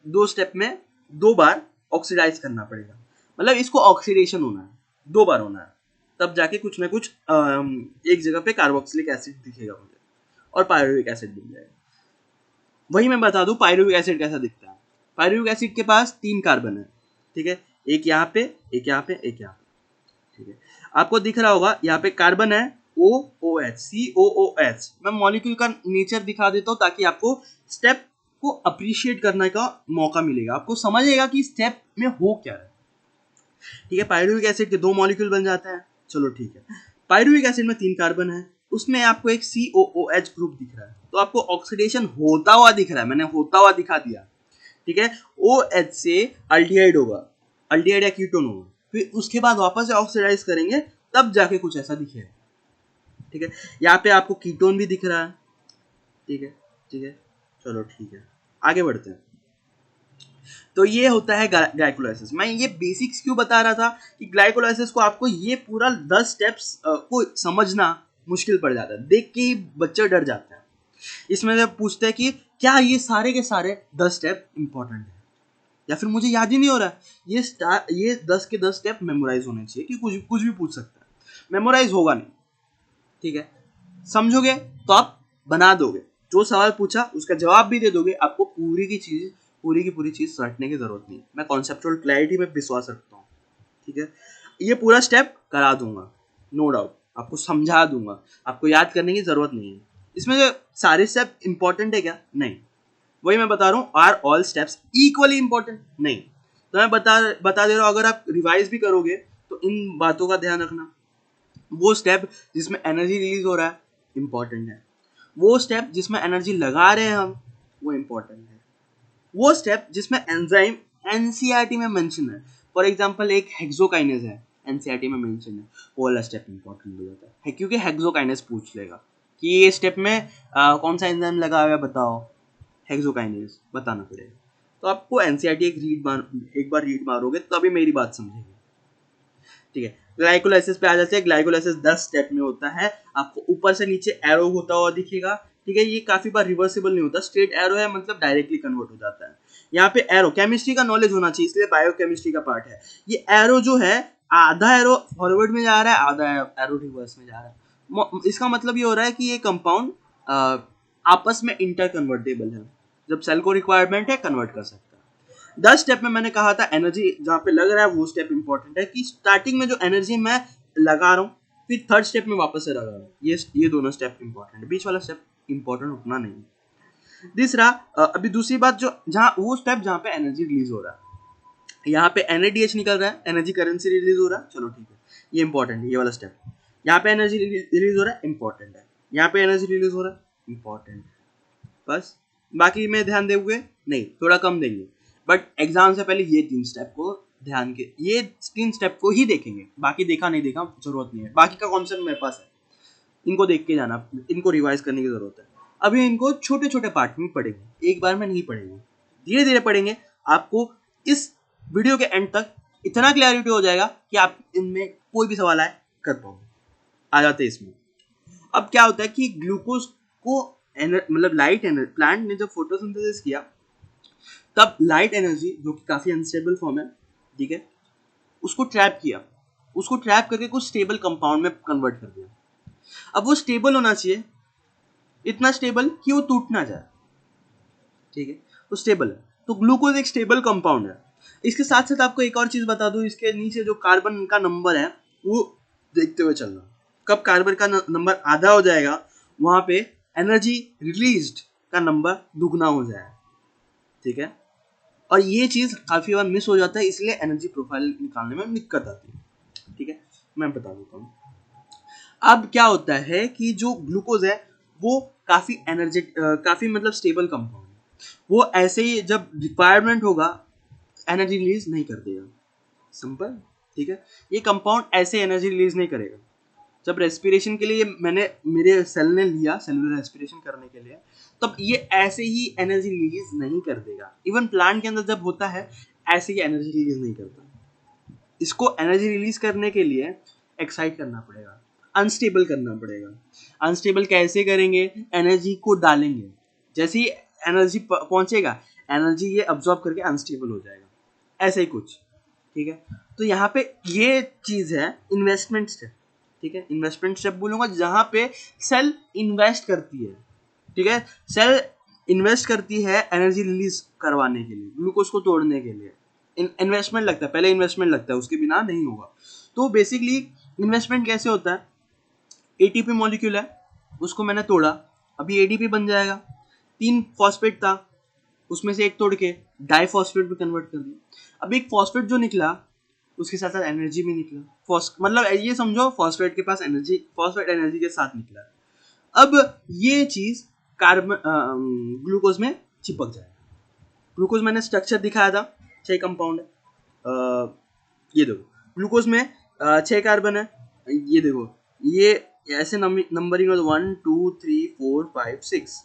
2 स्टेप में 2 बार ऑक्सीडाइज करना पड़ेगा। मतलब इसको ऑक्सीडेशन होना है, 2 बार होना है, तब जाके कुछ ना कुछ एक जगह पे कार्बोक्सिलिक एसिड दिखेगा मुझे और पायरुविक एसिड दिख जाएगा। वही मैं बता दूं पायरुविक एसिड कैसा दिखता है। पायरुविक एसिड के पास 3 कार्बन है, ठीक है, एक यहाँ पे, एक यहाँ पे, एक यहाँ पे, ठीक है। आपको दिख रहा होगा यहाँ पे कार्बन है OOH, COOH। मैं मॉलिक्यूल का नेचर दिखा देता हूँ ताकि आपको स्टेप को अप्रिशिएट करने का मौका मिलेगा, आपको समझेगा कि स्टेप में हो क्या है, ठीक है। पायरुविक एसिड के 2 मॉलिक्यूल बन जाते हैं। चलो ठीक है, पायरुविक एसिड में 3 कार्बन है, उसमें आपको एक COOH ग्रुप दिख रहा है, तो आपको ऑक्सीडेशन होता हुआ दिख रहा है, मैंने होता हुआ दिखा दिया, ठीक है। OH से अल्डिहाइड होगा, अल्डिहाइड या कीटोन होगा, फिर उसके बाद वापस से ऑक्सीडाइज करेंगे तब जाके कुछ ऐसा दिखेगा, ठीक है। यहाँ पे आपको कीटोन भी दिख रहा है, ठीक है, ठीक है। चलो ठीक है, आगे बढ़ते हैं। तो ये होता है ग्लाइकोलाइसिस। मैं ये बेसिक्स क्यों बता रहा था कि ग्लाइकोलाइसिस को आपको ये पूरा 10 स्टेप्स को समझना मुश्किल पड़ जाता है, देख के ही बच्चे डर जाते हैं। इसमें से पूछते हैं कि क्या ये सारे के सारे 10 स्टेप इंपॉर्टेंट है या फिर मुझे याद ही नहीं हो रहा है। ये 10 के 10 स्टेप मेमोराइज होने चाहिए, कि कुछ भी पूछ सकता है, मेमोराइज होगा नहीं, ठीक है। समझोगे तो आप बना दोगे, जो सवाल पूछा उसका जवाब भी दे दोगे, आपको पूरी की पूरी चीज रटने की जरूरत नहीं। मैं कॉन्सेप्चुअल क्लैरिटी में विश्वास रखता हूँ, ठीक है। ये पूरा स्टेप करा दूंगा, नो डाउट, आपको समझा दूंगा, आपको याद करने की जरूरत नहीं है, इसमें जो सारे स्टेप इंपॉर्टेंट है क्या? नहीं, वही मैं बता रहा हूँ, are all steps equally important? नहीं। तो मैं बता दे रहा हूँ, अगर आप रिवाइज भी करोगे तो इन बातों का ध्यान रखना। वो स्टेप जिसमें एनर्जी रिलीज हो रहा है इंपॉर्टेंट है, वो स्टेप जिसमें एनर्जी लगा रहे हैं हम वो इंपॉर्टेंट है, वो स्टेप जिसमें एंजाइम एनसीईआरटी में मेंशन है, फॉर एग्जांपल एक हेक्सोकाइनेज है एनसीईआरटी में मेंशन है, वो वाला स्टेप इंपॉर्टेंट हो जाता है क्योंकि हेक्सोकाइनेज पूछ लेगा कि ये स्टेप में कौन सा एंजाइम लगा हुआ है बताओ, हेक्सोकाइनेज बताना पड़ेगा। तो आपको एनसीईआरटी एक बार रीड मारोगे तभी मेरी बात समझेंगे, ठीक है। ग्लाइकोलाइसिस पे आ जाते हैं। ग्लाइकोलाइसिस 10 स्टेप में होता है, आपको ऊपर से नीचे एरो होता हुआ दिखेगा, ठीक है। ये काफी बार रिवर्सिबल नहीं होता, स्ट्रेट एरो है मतलब डायरेक्टली कन्वर्ट हो जाता है। यहाँ पे एरो केमिस्ट्री का नॉलेज होना चाहिए, इसलिए बायोकेमिस्ट्री का पार्ट है। ये एरो जो है, आधा एरो फॉरवर्ड में जा रहा है, आधा एरो रिवर्स में जा रहा है। इसका मतलब ये हो रहा है कि ये कंपाउंड आपस में इंटर कन्वर्टेबल है, जब सेल को रिक्वायरमेंट है कन्वर्ट कर सकता है। 10 स्टेप में मैंने कहा था एनर्जी जहाँ पे लग रहा है वो स्टेप इंपॉर्टेंट है, कि स्टार्टिंग में जो एनर्जी मैं लगा रहा हूँ फिर थर्ड स्टेप में वापस से लगा रहा हूँ, ये दोनों स्टेप इंपॉर्टेंट है, बीच वाला स्टेप इंपॉर्टेंट उतना नहीं है। तीसरा, अभी दूसरी बात, जो जहाँ वो स्टेप जहाँ पे एनर्जी रिलीज हो रहा है, यहाँ पे NADH निकल रहा है, एनर्जी करेंसी रिलीज हो रहा है, चलो ठीक है, ये इंपॉर्टेंट है, ये वाला स्टेप। यहाँ पे एनर्जी रिलीज हो रहा है, इंपॉर्टेंट है। यहाँ पे एनर्जी रिलीज हो रहा है, इंपॉर्टेंट है। बस, बाकी में ध्यान देंगे नहीं, थोड़ा कम देंगे, बट एग्जाम से पहले ये 3 स्टेप को ध्यान के, ये 3 स्टेप को ही देखेंगे, बाकी देखा नहीं देखा जरूरत नहीं है, बाकी का कॉन्सेप्ट मेरे पास है, इनको देख के जाना, इनको रिवाइज करने की जरूरत है। अभी इनको छोटे छोटे पार्ट में पढ़ेंगे, एक बार में नहीं पढ़ेंगे, धीरे धीरे पढ़ेंगे। आपको इस वीडियो के एंड तक इतना क्लैरिटी हो जाएगा कि आप इनमें कोई भी सवाल आए कर पाओगे। आ जाते हैं इसमें। अब क्या होता है कि ग्लूकोज को मतलब लाइट एनर्जी, प्लांट ने जब फोटोसिंथेसिस किया तब लाइट एनर्जी जो कि काफी अनस्टेबल फॉर्म है, ठीक है, उसको ट्रैप किया, उसको ट्रैप करके कुछ स्टेबल कंपाउंड में कन्वर्ट कर दिया। अब वो स्टेबल होना चाहिए, इतना स्टेबल कि वो टूट ना जाए, ठीक है, वो स्टेबल है। तो ग्लूकोज एक स्टेबल कंपाउंड है। इसके साथ साथ आपको एक और चीज बता दूं, इसके नीचे जो कार्बन का नंबर है वो देखते हुए चलना, कब कार्बन का नंबर आधा हो जाएगा वहां पे एनर्जी रिलीज्ड का नंबर दुगना हो जाए, ठीक है। और ये चीज काफी बार मिस हो जाता है, इसलिए एनर्जी प्रोफाइल निकालने में दिक्कत आती है, ठीक है, मैं बता देता हूँ। अब क्या होता है कि जो ग्लूकोज है वो काफी काफी मतलब स्टेबल कंपाउंड है, वो ऐसे ही जब रिक्वायरमेंट होगा एनर्जी रिलीज नहीं कर देगा, सिंपल, ठीक है। ये कंपाउंड ऐसे एनर्जी रिलीज नहीं करेगा। जब रेस्पिरेशन के लिए मैंने मेरे सेल ने लिया सेलुलर रेस्पिरेशन करने के लिए, तब ये ऐसे ही एनर्जी रिलीज नहीं कर देगा। इवन प्लांट के अंदर जब होता है ऐसे ही एनर्जी रिलीज नहीं करता। इसको एनर्जी रिलीज करने के लिए एक्साइट करना पड़ेगा, अनस्टेबल करना पड़ेगा। अनस्टेबल कैसे करेंगे? एनर्जी को डालेंगे, जैसे ही एनर्जी पहुंचेगा एनर्जी ये अब्सॉर्ब करके अनस्टेबल हो जाएगा, ऐसे ही कुछ, ठीक है। तो यहाँ पे ये चीज है इन्वेस्टमेंट स्टेप, ठीक है, इन्वेस्टमेंट स्टेप बोलूंगा जहां पे सेल इन्वेस्ट करती है, ठीक है, सेल इन्वेस्ट करती है एनर्जी रिलीज करवाने के लिए, ग्लूकोज को तोड़ने के लिए इन्वेस्टमेंट लगता है, पहले इन्वेस्टमेंट लगता है, उसके बिना नहीं होगा। तो बेसिकली इन्वेस्टमेंट कैसे होता है, एटीपी मॉलिक्यूल है उसको मैंने तोड़ा, अभी एडीपी बन जाएगा, 3 फॉस्फेट था उसमें से एक तोड़ के डाइफॉस्फेट में कन्वर्ट कर दिया। अब एक फॉस्फेट जो निकला उसके साथ साथ एनर्जी भी निकला, मतलब ये समझो फॉस्फेट के पास एनर्जी, फॉस्फेट एनर्जी के साथ निकला। अब ये चीज कार्बन ग्लूकोज में चिपक जाएगा। ग्लूकोज मैंने स्ट्रक्चर दिखाया था, 6 कंपाउंड है, ये देखो ग्लूकोज में 6 कार्बन है, ये देखो ये ऐसे नंबरिंग 1 2 3 4 5 6,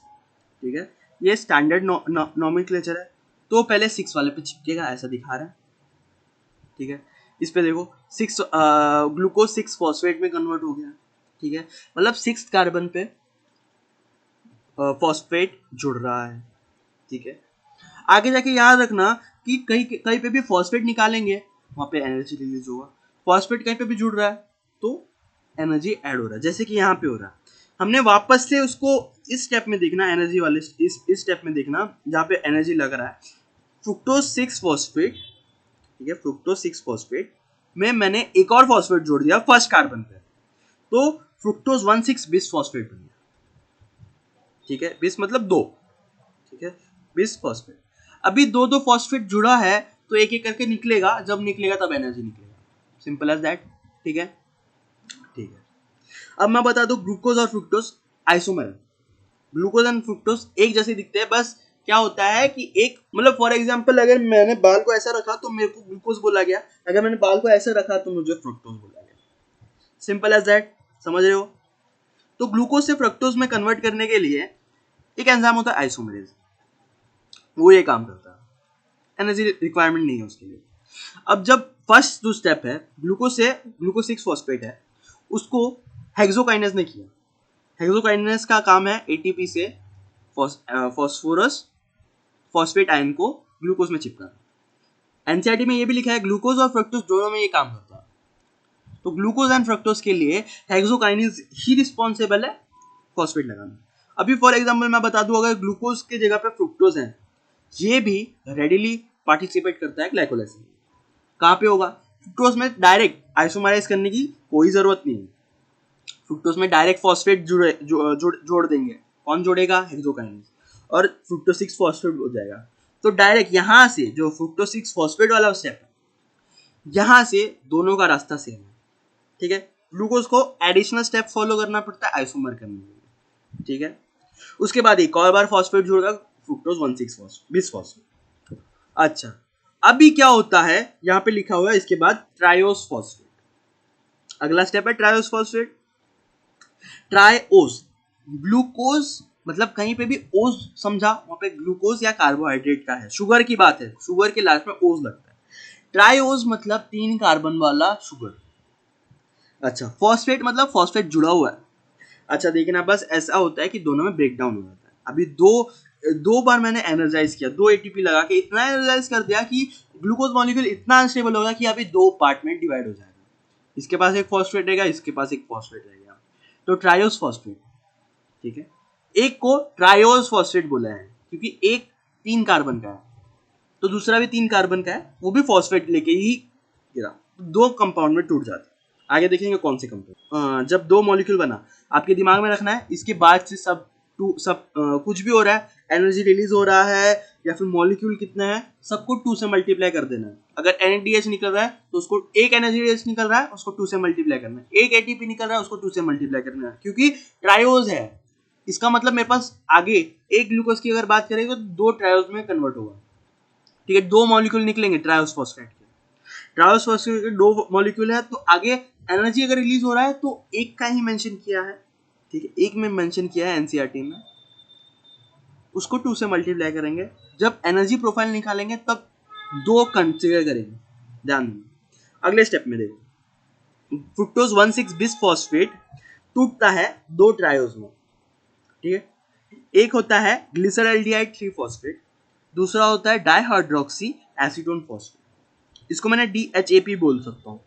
ठीक है, ये स्टैंडर्ड नॉमेनक्लेचर है। तो पहले 6 वाले पे चिपकेगा, ऐसा दिखा रहा है, ठीक है। इस पे देखो 6 ग्लूकोज 6 फॉस्फेट में कन्वर्ट हो गया, ठीक है, मतलब 6 कार्बन पे फॉस्फेट जुड़ रहा है, ठीक है। आगे जाके याद रखना कि कहीं कहीं पे भी फॉस्फेट निकालेंगे वहां पे एनर्जी रिलीज होगा, फॉस्फेट कहीं पे भी जुड़ रहा है तो एनर्जी ऐड हो रहा है, जैसे कि यहाँ पे हो रहा है। हमने वापस से उसको इस स्टेप में देखना, एनर्जी वाले इस स्टेप में देखना जहाँ पे एनर्जी लग रहा है, फ्रुक्टोज 6 फॉस्फेट, ठीक है, फ्रुक्टोज 6 फॉस्फेट में मैंने एक और फॉस्फेट जोड़ दिया फर्स्ट कार्बन पे, तो फ्रुक्टोज 1,6 बिस फॉस्फेट बन गया, ठीक है, बिस मतलब 2, ठीक है, बिस फॉस्फेट। अभी दो दो फॉस्फेट जुड़ा है तो एक एक करके निकलेगा, जब निकलेगा तब एनर्जी निकलेगा, सिंपल एज दैट। ठीक है, ठीक है। अब मैं बता दूं ग्लूकोज और फ्रुक्टोज आइसोमर है। ग्लूकोज एंड फ्रुक्टोज एक जैसे दिखते हैं, बस क्या होता है कि एक मतलब फॉर एग्जांपल अगर मैंने बाल को ऐसा रखा तो मेरे को ग्लूकोज बोला गया, अगर मैंने बाल को ऐसे रखा तो मुझे फ्रुक्टोज बोला गया, सिंपल एज दैट, समझ रहे हो। तो ग्लूकोज से फ्रक्टोज में कन्वर्ट करने के लिए एक एंजाइम होता है आइसोमरेज, वो ये काम करता है, एनर्जी रिक्वायरमेंट नहीं है उसके लिए। अब जब फर्स्ट जो स्टेप है ग्लूकोज से ग्लूकोज 6 फॉस्फेट है, उसको हेक्सोकाइनेज ने किया। हेक्सोकाइनेज का काम है एटीपी से फॉस्फोरस फॉस्फेट आयन को ग्लूकोज में चिपकाना। एनसीईआरटी में ये भी लिखा है ग्लूकोज और फ्रक्टोज दोनों में ये काम करता है। तो ग्लूकोज एंड फ्रक्टोज के लिए हेक्सोकाइनेज ही रिस्पॉन्सिबल है फॉस्फेट लगाना। अभी फॉर एग्जांपल मैं बता दूं, अगर ग्लूकोज के जगह पे फ्रुक्टोज है, ये भी रेडिली पार्टिसिपेट करता है ग्लाइकोलाइसिस में। कहाँ पे होगा? फ्रुक्टोज में डायरेक्ट आइसोमराइज करने की कोई जरूरत नहीं है, फ्रुक्टोज में डायरेक्ट फॉस्फेट जोड़ देंगे। कौन जोड़ेगा? हेक्सोकाइनेज, और फ्रुक्टोज 6 फॉस्फेट हो जाएगा। तो डायरेक्ट यहाँ से जो फ्रुक्टोज 6 फॉस्फेट वाला स्टेप है, यहाँ से दोनों का रास्ता सेम है। ठीक है, ग्लूकोज को एडिशनल स्टेप फॉलो करना पड़ता है आइसोमर करने के लिए। ठीक है, उसके बाद एक और बार फॉस्फेट जुड़ेगा, फ्रुक्टोज 1,6 बिस फॉस्फेट। अच्छा, अभी क्या होता है, यहाँ पे लिखा हुआ है इसके बाद ट्रायोस फॉस्फेट। अगला स्टेप है ट्रायोस फॉस्फेट। ट्रायोस, ग्लूकोज मतलब कहीं पे भी ओज समझा, वहां पे ग्लूकोज या कार्बोहाइड्रेट का है, शुगर की बात है, शुगर के लास्ट में ओज लगता है। ट्रायोज मतलब 3 कार्बन वाला शुगर। अच्छा, फॉस्फेट मतलब फॉस्फेट जुड़ा हुआ है। अच्छा देखना, बस ऐसा होता है कि दोनों में ब्रेक डाउन हो जाता है। अभी दो बार मैंने एनर्जाइज किया, 2 एटीपी लगा के इतना एनर्जाइज कर दिया कि ग्लूकोज मॉलिक्यूल इतना अनस्टेबल होगा कि अभी 2 पार्ट में डिवाइड हो जाएगा। इसके पास एक फॉस्फेट रहेगा, इसके पास एक फॉस्फेट रहेगा, तो ट्रायोस फॉस्फेट। ठीक है, एक को ट्रायोस फॉस्फेट बोला है क्योंकि एक 3 कार्बन का है, तो दूसरा भी 3 कार्बन का है, वो भी फॉस्फेट लेके ही गिरा, 2 कंपाउंड में टूट जाते हैं। आगे देखेंगे कौन से कंपाउंड। जब 2 मॉलिक्यूल बना, आपके दिमाग में रखना है इसके बाद से सब कुछ भी हो रहा है, एनर्जी रिलीज हो रहा है या फिर मॉलिक्यूल कितना है, सबको 2 से मल्टीप्लाई कर देना है। अगर NADH निकल रहा है तो उसको एक NADH निकल रहा है, उसको 2 से मल्टीप्लाई करना है। एक ATP निकल रहा है, उसको 2 से मल्टीप्लाई करना है, क्योंकि ट्रायोज है। इसका मतलब मेरे पास आगे एक ग्लूकोज की अगर बात करेंगे तो 2 ट्रायोज में कन्वर्ट होगा। ठीक है, 2 मॉलिक्यूल निकलेंगे ट्रायोस फॉस्फेट के। ट्रायोस फॉस्फेट के 2 मॉलिक्यूल है, तो आगे एनर्जी अगर रिलीज हो रहा है तो एक का ही मेंशन किया है। ठीक है, एक में मेंशन किया है एनसीईआरटी में, उसको 2 से मल्टीप्लाई करेंगे। जब एनर्जी प्रोफाइल निकालेंगे तब 2 कंसीडर करेंगे, ध्यान देना। अगले स्टेप में देखो, फ्रुक्टोज 1,6 बिस फॉस्फेट टूटता है 2 ट्रायोज में। ठीक है, एक होता है ग्लिसरल्डिहाइड 3 फॉस्फेट, दूसरा होता है डाइहाइड्रोक्सी एसीटोन फॉस्फेट। इसको मैंने DHAP बोल सकता हूँ।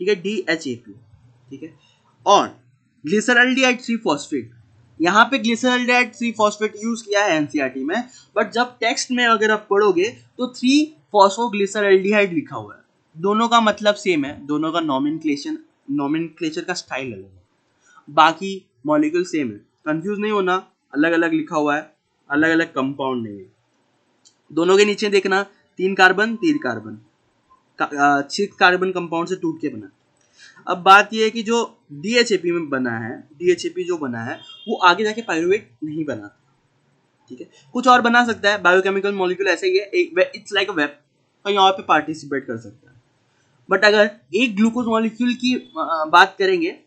ठीक है, DHAP। ठीक है, और ग्लिसरल्डिहाइड 3 फॉस्फेट, यहाँ पे ग्लिसरल्डिहाइड 3 फॉस्फेट यूज किया है एनसीईआरटी में, बट जब टेक्स्ट में अगर आप पढ़ोगे तो 3 फॉस्फोग्लिसरल्डिहाइड लिखा हुआ है। दोनों का मतलब सेम है, दोनों का नॉमेनक्लेचर का स्टाइल अलग है, बाकी मॉलिक्यूल सेम है, कंफ्यूज नहीं होना, अलग अलग लिखा हुआ है, अलग अलग कंपाउंड नहीं है। दोनों के नीचे देखना, 3 कार्बन 3 कार्बन, 6 कार्बन कंपाउंड से टूट के बना। अब बात यह है कि जो DHAP में बना है, DHAP जो बना है वो आगे जाके पायरुवेट नहीं बनाता। ठीक है, कुछ और बना सकता है, बायोकेमिकल मॉलिक्यूल ऐसे ही है, इट्स लाइक अ वेब, कहीं और पे पार्टिसिपेट कर सकता है। बट अगर एक ग्लूकोज मॉलिक्यूल की बात करेंगे,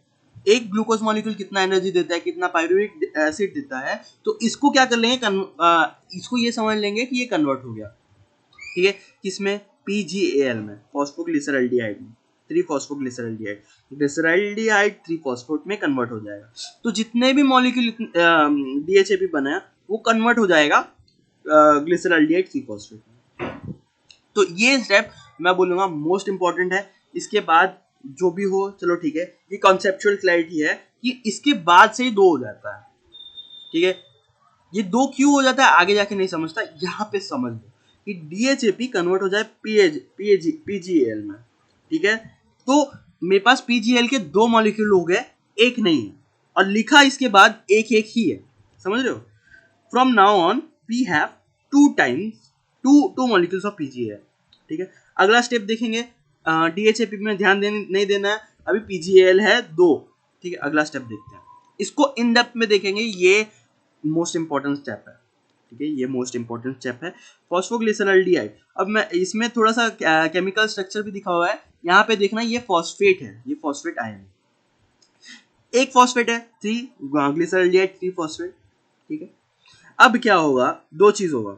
एक ग्लूकोज मॉलिक्यूल कितना एनर्जी देता है, कितना पायरुवेट एसिड देता है, तो इसको क्या कर लेंगे, इसको ये समझ लेंगे कि ये कन्वर्ट हो गया। ठीक है, किसमें? PGAL में, फॉस्फोग्लिसरल्डिहाइड में, 3 फॉस्फोग्लिसरल्डिहाइड, ग्लिसरल्डिहाइड 3 फॉस्फेट में कन्वर्ट हो जाएगा। तो जितने भी मॉलिक्यूल DHAP बनाया वो कन्वर्ट हो जाएगा ग्लिसरल्डिहाइड 3 फॉस्फेट में। तो ये स्टेप मैं बोलूँगा मोस्ट इंपॉर्टेंट है। इसके बाद जो भी हो, चलो ठीक है, ये कॉन्सेप्चुअल क्लैरिटी है कि इसके बाद से ही 2 हो जाता है। ठीक है, ये 2 क्यों हो जाता है आगे जाके नहीं समझता, यहाँ पे समझ लो कि DHAP कन्वर्ट हो जाए PGAL में। ठीक है, तो मेरे पास PGAL के 2 मॉलिक्यूल हो गए, एक नहीं है, और लिखा इसके बाद एक एक ही है, समझ रहे हो। From now on we have two molecules of PGL. ठीक है, अगला स्टेप देखेंगे। डीएचएपी में ध्यान नहीं देना है, अभी पीजीएल है 2। ठीक है, अगला स्टेप देखते हैं, इसको इन डेप्थ में देखेंगे, ये मोस्ट इंपॉर्टेंट स्टेप है। ठीक है, ये मोस्ट इंपॉर्टेंट स्टेप है, फॉस्फोग्लिसरॉल्डिहाइड। अब मैं इसमें थोड़ा सा केमिकल स्ट्रक्चर भी दिखा हुआ है, यहाँ पे देखना, ये फॉस्फेट है, ये फॉस्फेट आयन है, एक फॉस्फेट है, 3 ग्लिसरॉल्डिहाइड 3 फॉस्फेट। ठीक है, अब क्या होगा, दो चीज होगा,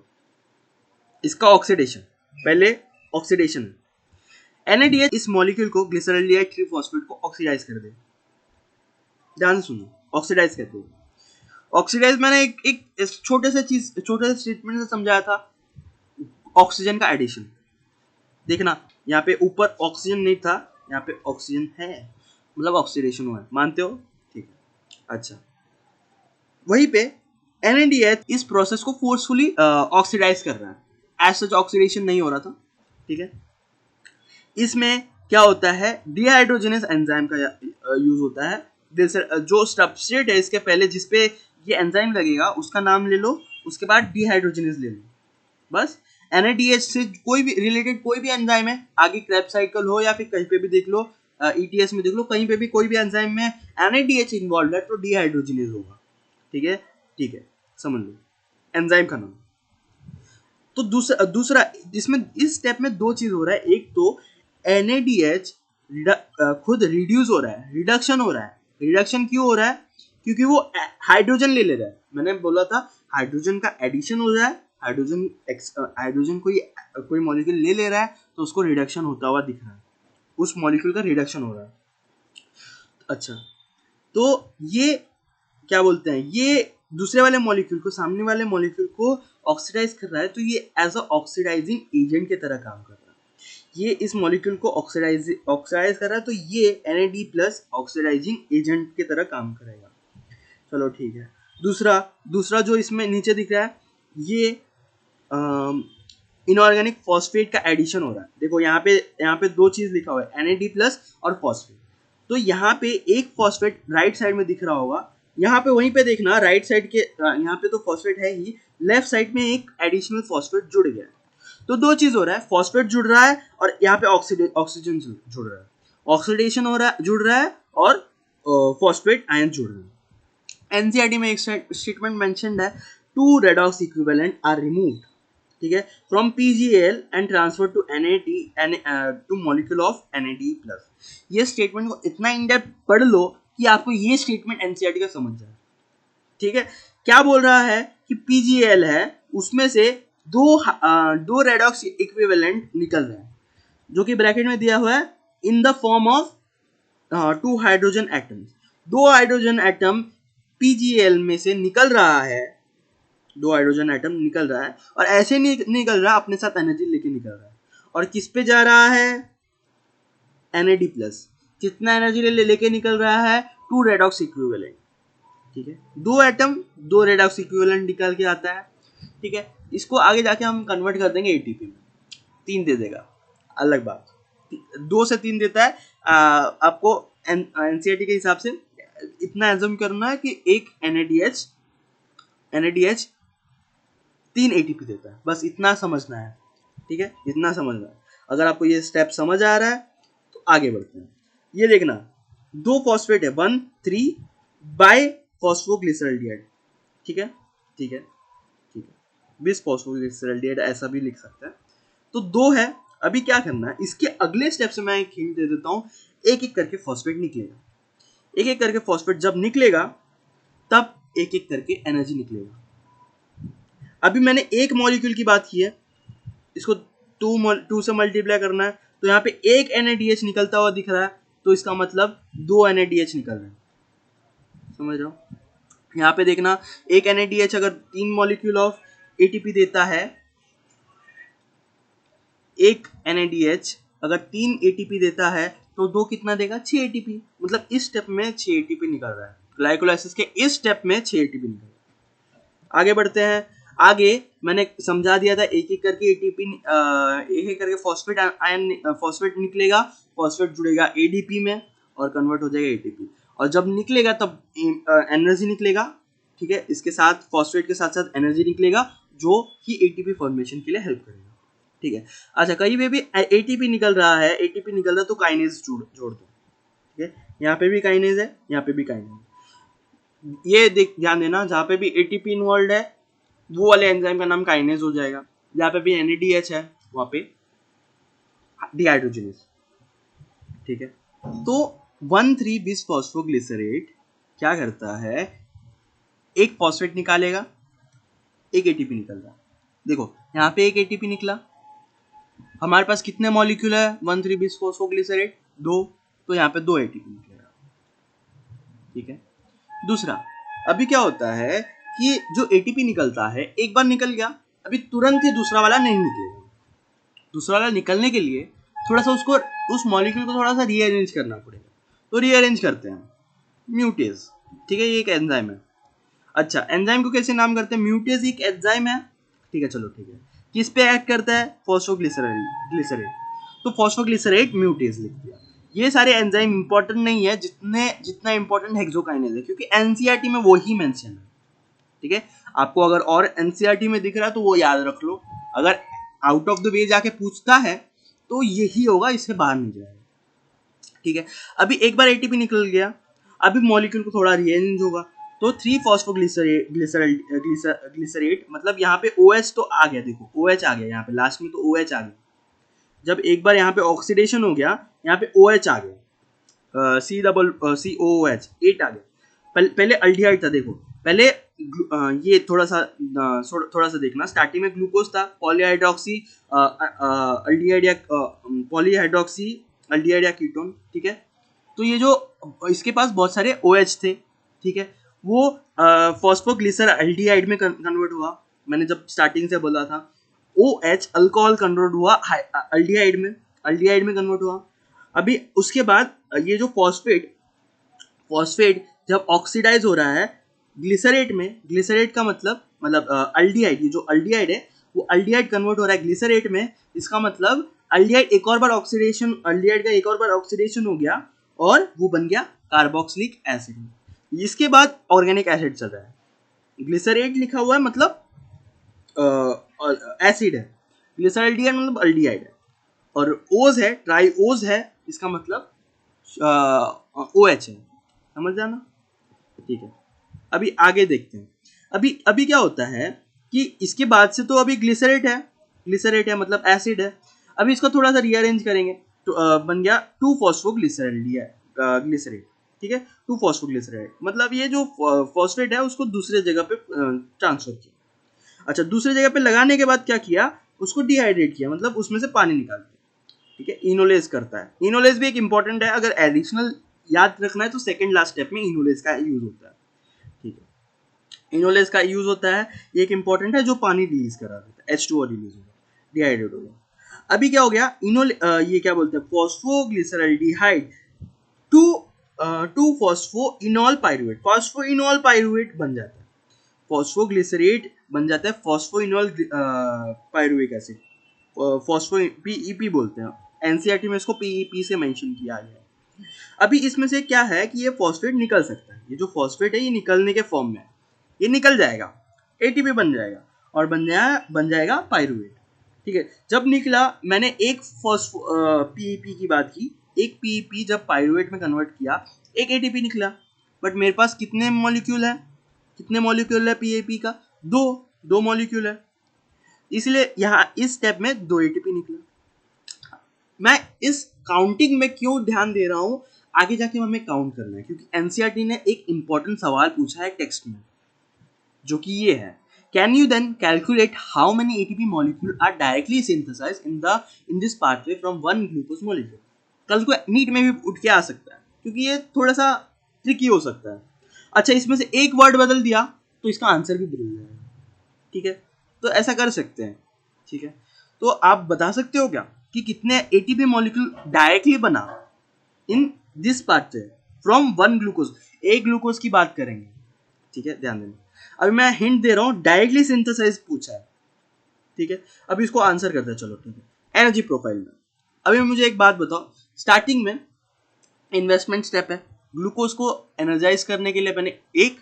इसका ऑक्सीडेशन, पहले ऑक्सीडेशन, NADH इस मॉलिक्यूल को ग्लिसरॉल्डिहाइड 3 फॉस्फेट को ऑक्सीडाइज कर दे। ध्यान सुनो, ऑक्सीडाइज करते हैं। ऑक्सीडाइज मैंने एक छोटे से स्टेटमेंट से समझाया था, ऑक्सीजन का एडिशन। देखना, यहाँ पे ऊपर ऑक्सीजन नहीं था, यहाँ पे ऑक्सीजन है, मतलब ऑक्सीडेशन हुआ है, मानते हो? ठीक है, अच्छा, वहीं पे NADH इस प्रोसेस को फोर्सफुली ऑक्सीडाइज कर रहा है, एज सच ऑक्सीडेशन नहीं हो रहा था। ठीक है, इसमें क्या होता है, डिहाइड्रोजनेस एंजाइम का यूज होता है। जो सबस्ट्रेट है इसके पहले जिसपे ये एंजाइम लगेगा उसका नाम ले लो, उसके बाद डिहाइड्रोजनेस ले लो, बस। NADH से कोई भी रिलेटेड कोई भी एंजाइम है, आगे क्रेब्स साइकिल हो या फिर कहीं पे भी देख लो, ETS में देख लो, कहीं पे भी कोई भी एंजाइम में NADH इन्वॉल्व है तो डिहाइड्रोजनेस होगा। ठीक है, ठीक है, समझ लो एंजाइम का नाम। तो दूसरा इसमें इस स्टेप में दो चीज हो रहा है, एक तो NADH खुद रिड्यूस हो रहा है, रिडक्शन हो रहा है। रिडक्शन क्यों हो रहा है? क्योंकि वो हाइड्रोजन ले रहा है। मैंने बोला था हाइड्रोजन का एडिशन हो रहा है, हाइड्रोजन कोई मॉलिक्यूल ले रहा है तो उसको रिडक्शन होता हुआ दिख रहा है, उस मॉलिक्यूल का रिडक्शन हो रहा है। अच्छा, तो ये क्या बोलते हैं, ये दूसरे वाले मॉलिक्यूल को, सामने वाले मॉलिक्यूल को ऑक्सीडाइज कर रहा है, तो ये एज अ ऑक्सीडाइजिंग एजेंट की तरह काम कर रहा है। ये इस मॉलिक्यूल को ऑक्सीडाइज कर रहा है, तो ये NAD प्लस ऑक्सीडाइजिंग एजेंट की तरह काम करेगा। चलो ठीक है, दूसरा जो इसमें नीचे दिख रहा है, ये इनऑर्गेनिक फॉस्फेट का एडिशन हो रहा है। देखो यहाँ पे दो चीज लिखा हुआ है, NAD प्लस और फॉस्फेट। तो यहाँ पे एक फॉस्फेट राइट साइड में दिख रहा होगा, यहाँ पे वहीं पे देखना, राइट साइड के यहाँ पे तो फॉस्फेट है ही, लेफ्ट साइड में एक एडिशनल फॉस्फेट जुड़ गया है। तो दो चीज हो रहा है, फॉस्फेट जुड़ रहा है और यहाँ पे ऑक्सीजन जुड़ रहा है, ऑक्सीडेशन हो रहा है, जुड़ रहा है, और फॉस्फेट आयन जुड़ रहे हैं। NCERT में एक स्टेटमेंट मेंशन्ड है, 2 रेडॉक्स इक्विवेलेंट आर रिमूव्ड, ठीक है, from PGL and transfer to two molecule of NAD plus. ये स्टेटमेंट को इतना इन डेप्थ पढ़ लो कि आपको ये स्टेटमेंट NCERT का समझ जाए। ठीक है, क्या बोल रहा है कि PGL है, उसमें से दो रेडॉक्स इक्विवेलेंट निकल रहे हैं, जो कि ब्रैकेट में दिया हुआ है, in the form of 2 hydrogen atoms. 2 hydrogen atom PGL में से निकल रहा है, 2 हाइड्रोजन एटम निकल रहा है, और ऐसे नहीं निकल रहा, अपने साथ एनर्जी लेके निकल रहा है। और किस पे जा रहा है? NAD plus. कितना एनर्जी लेके निकल रहा है? 2 रेडॉक्स इक्विवेलेंट। ठीक है, 2 एटम 2 रेडॉक्स इक्विवेलेंट निकाल के आता है। ठीक है, इसको आगे जाके हम कन्वर्ट कर देंगे ATP में, 3 दे देगा, अलग बात, 2 से 3 देता है। आपको NCERT के हिसाब से इतना एज्यूम करना है कि एक NADH 3 ATP देता है, बस इतना समझना है। ठीक है, इतना समझना है। अगर आपको ये स्टेप समझ आ रहा है तो आगे बढ़ते हैं। ये देखना, 2 फॉस्फेट है, 1 3 बाय फॉस्फोग्लिसरॉल्डिहाइड। ठीक है, ठीक है, ठीक है, बिस फॉस्फोग्लिसरॉल्डिहाइड ऐसा भी लिख सकते हैं। तो 2 है, अभी क्या करना है, इसके अगले स्टेप से मैं एक हिंट दे देता हूँ, एक एक करके फॉस्फेट निकलेगा। एक एक करके फॉस्फेट जब निकलेगा तब एक एक करके एनर्जी निकलेगा। अभी मैंने एक मॉलिक्यूल की बात की है, इसको 2 से मल्टीप्लाई करना है, तो यहाँ पे एक NADH निकलता हुआ दिख रहा है, तो इसका मतलब 2 NADH निकल रहे हैं। समझ रहे हो? यहाँ पे देखना, एक NADH अगर 3 मॉलिक्यूल ऑफ ATP देता है, एक NADH अगर 3 ATP देता है तो 2 कितना देगा? 6 ATP। मतलब इस स्टेप में 6 ATP निकल रहा है, ग्लाइकोलाइसिस के इस स्टेप में 6 ATP निकल रहा है। आगे बढ़ते हैं। आगे मैंने समझा दिया था, एक एक करके ATP, एक एक करके फॉस्फेट निकलेगा, फॉस्फेट जुड़ेगा ADP में और कन्वर्ट हो जाएगा ATP, और जब निकलेगा तब एनर्जी निकलेगा, ठीक है, इसके साथ फॉस्फेट के साथ साथ एनर्जी निकलेगा जो कि एटीपी फॉर्मेशन के लिए हेल्प करेगा, ठीक है। अच्छा, कहीं पे भी एटीपी निकल रहा है, एटीपी निकल रहा है तो काइनेज जोड़ दो, ठीक है। यहाँ पे भी काइनेज है, यहाँ पे भी काइनेज, ये ध्यान देना, जहाँ पे भी एटीपी इन्वॉल्व है वो वाले एंजाइम का नाम काइनेज हो जाएगा, जहाँ पे भी एनएडीएच है वहाँ पे डिहाइड्रोजनेज, ठीक है। तो 1,3 बिसफॉस्फोग्लिसरेट क्या करता है, एक फॉस्फेट निकालेगा, एक एटीपी निकल रहा, देखो यहाँ पे एक एटीपी निकला, हमारे पास कितने मॉलिक्यूल है 1,3 बिसफॉस्फोग्लिसरेट, 2, तो यहाँ पे 2 एटीपी निकलेगा, ठीक है। दूसरा, अभी क्या होता है कि जो एटीपी निकलता है एक बार निकल गया, अभी तुरंत ही दूसरा वाला नहीं निकलेगा, दूसरा वाला निकलने के लिए थोड़ा सा उसको, उस मॉलिक्यूल को थोड़ा सा रीअरेंज करना पड़ेगा, तो रीअरेंज करते हैं म्यूटेज, ठीक है, ये एक एंजाइम है। अच्छा, एंजाइम को कैसे नाम करते हैं, म्यूटेज एक एंजाइम है, ठीक है, चलो ठीक है। किस पे एक्ट करता है, फॉस्फोग्लिसरेट, तो फॉस्फोग्लिसरेट म्यूटेज लिख दिया। ये सारे एंजाइम इंपॉर्टेंट नहीं है जितना इंपॉर्टेंट हेक्सोकाइनेज है, क्योंकि एनसीईआरटी में वही मेंशन है, ठीक है। आपको अगर और एनसीईआरटी में दिख रहा है तो वो याद रख लो, अगर आउट ऑफ द वे जाके पूछता है तो यही होगा, इससे बाहर नहीं जाएगा, ठीक है। अभी एक बार एटीपी निकल गया, अभी मॉलिक्यूल को थोड़ा रीअरेंज होगा, तो 3 फॉस्फोग्लिसरेट मतलब यहाँ पे OH तो आ गया, देखो OH आ गया, यहाँ पे लास्ट में तो OH आ गया, जब एक बार यहाँ पे ऑक्सीडेशन हो गया, यहाँ पे OH आ गया, COOH 8 आ गया, पहले अल्डिहाइड था, देखो पहले ये थोड़ा सा देखना, स्टार्टिंग में ग्लूकोज था, पॉलीहाइड्रोक्सी अल्डिहाइड या पॉलीहाइड्रोक्सी अल्डिहाइड या कीटोन, ठीक है। तो ये जो इसके पास बहुत सारे OH थे, ठीक है, वो फॉस्फोग्लिसर अल्डिहाइड में कन्वर्ट हुआ, मैंने जब स्टार्टिंग से बोला था, OH अल्कोहल कन्वर्ट हुआ अल्डिहाइड में कन्वर्ट हुआ। अभी उसके बाद ये जो फॉस्फेट जब ऑक्सीडाइज हो रहा है ग्लिसरेट में, ग्लिसरेट का मतलब अल्डिहाइड, ये जो अल्डिहाइड है वो अल्डिहाइड कन्वर्ट हो रहा है ग्लिसरेट में, इसका मतलब अल्डिहाइड एक और बार ऑक्सीडेशन, अल्डिहाइड का एक और बार ऑक्सीडेशन हो गया और वो बन गया कार्बोक्सिलिक एसिड। इसके बाद ऑर्गेनिक एसिड चल रहा है, ग्लिसरेट लिखा हुआ है मतलब एसिड है, ग्लिसरल्डिहाइड मतलब अल्डिहाइड है, और ओज है, ट्राई ओज है, इसका मतलब OH है, समझ जाना, ठीक है। अभी आगे देखते हैं, अभी क्या होता है कि इसके बाद से तो अभी ग्लिसरेट है मतलब एसिड है, अभी इसको थोड़ा सा रीअरेंज करेंगे तो बन गया 2 फॉस्फोग्लिसरेट, ठीक है, 2 फॉस्फोग्लिसरेट मतलब ये जो फॉस्फेट है उसको दूसरे जगह पे ट्रांसफर किया। अच्छा, दूसरे जगह पे लगाने के बाद क्या किया, उसको डिहाइड्रेट किया, मतलब उसमें से पानी निकाल दिया, ठीक है, इनोलेज करता है। इनोलेज भी एक इंपॉर्टेंट है, अगर एडिशनल याद रखना है तो सेकंड लास्ट स्टेप में इनोलेज का यूज होता है, ठीक है, इनोलेज का यूज होता है, ये एक इंपॉर्टेंट है जो पानी रिलीज करा देता है, H2O रिलीज होगा, डिहाइड्रेट होगा। अभी क्या हो गया, ये क्या बोलते हैं, फॉस्फोग्लिसरल्डिहाइड टू फॉस्फोइनॉल पाइरुवेट बन जाता है, फॉस्फोग्लिसरेट बन जाता है phosphoenol pyruvic acid, phospho PEP बोलते हैं, एनसीईआरटी में इसको PEP से मेंशन किया गया है। अभी इसमें से क्या है कि ये फॉस्फेट निकल सकता है, ये जो फॉस्फेट है ये निकलने के फॉर्म में, ये निकल जाएगा, ATP बन जाएगा और बन जाएगा पाइरुवेट, ठीक है। जब निकला, मैंने एक PEP की बात की, एक PEP जब पाइरुवेट में कन्वर्ट किया, एक ATP निकला, बट मेरे पास कितने मॉलिक्यूल है PEP का, दो मॉलिक्यूल है, इसलिए यहाँ इस स्टेप में 2 ATP निकला। मैं इस काउंटिंग में क्यों ध्यान दे रहा हूँ, आगे जाके हमें काउंट करना है, क्योंकि एनसीईआरटी ने एक इंपॉर्टेंट सवाल पूछा है टेक्स्ट में, जो कि ये है, can you then calculate how many ATP molecule are directly synthesized in this pathway from one glucose molecule. कल को नीट में भी उठ के आ सकता है, क्योंकि ये थोड़ा सा ट्रिकी हो सकता है। अच्छा, इसमें से एक वर्ड बदल दिया तो इसका आंसर भी बदल जाएगा, ठीक है, तो ऐसा कर सकते हैं, ठीक है। तो आप बता सकते हो क्या कि कितने ATP मॉलिक्यूल डायरेक्टली बना इन this pathway from one glucose, एक ग्लूकोज की बात करेंगे, ठीक है, ध्यान देना। अभी मैं हिंट दे रहा हूँ, डायरेक्टली सिंथेसाइज पूछा है, ठीक है, अभी इसको आंसर करते हैं, चलो ठीक है। एनर्जी प्रोफाइल में अभी मुझे एक बात बताओ, स्टार्टिंग में इन्वेस्टमेंट स्टेप है, ग्लूकोज को एनर्जाइज करने के लिए मैंने एक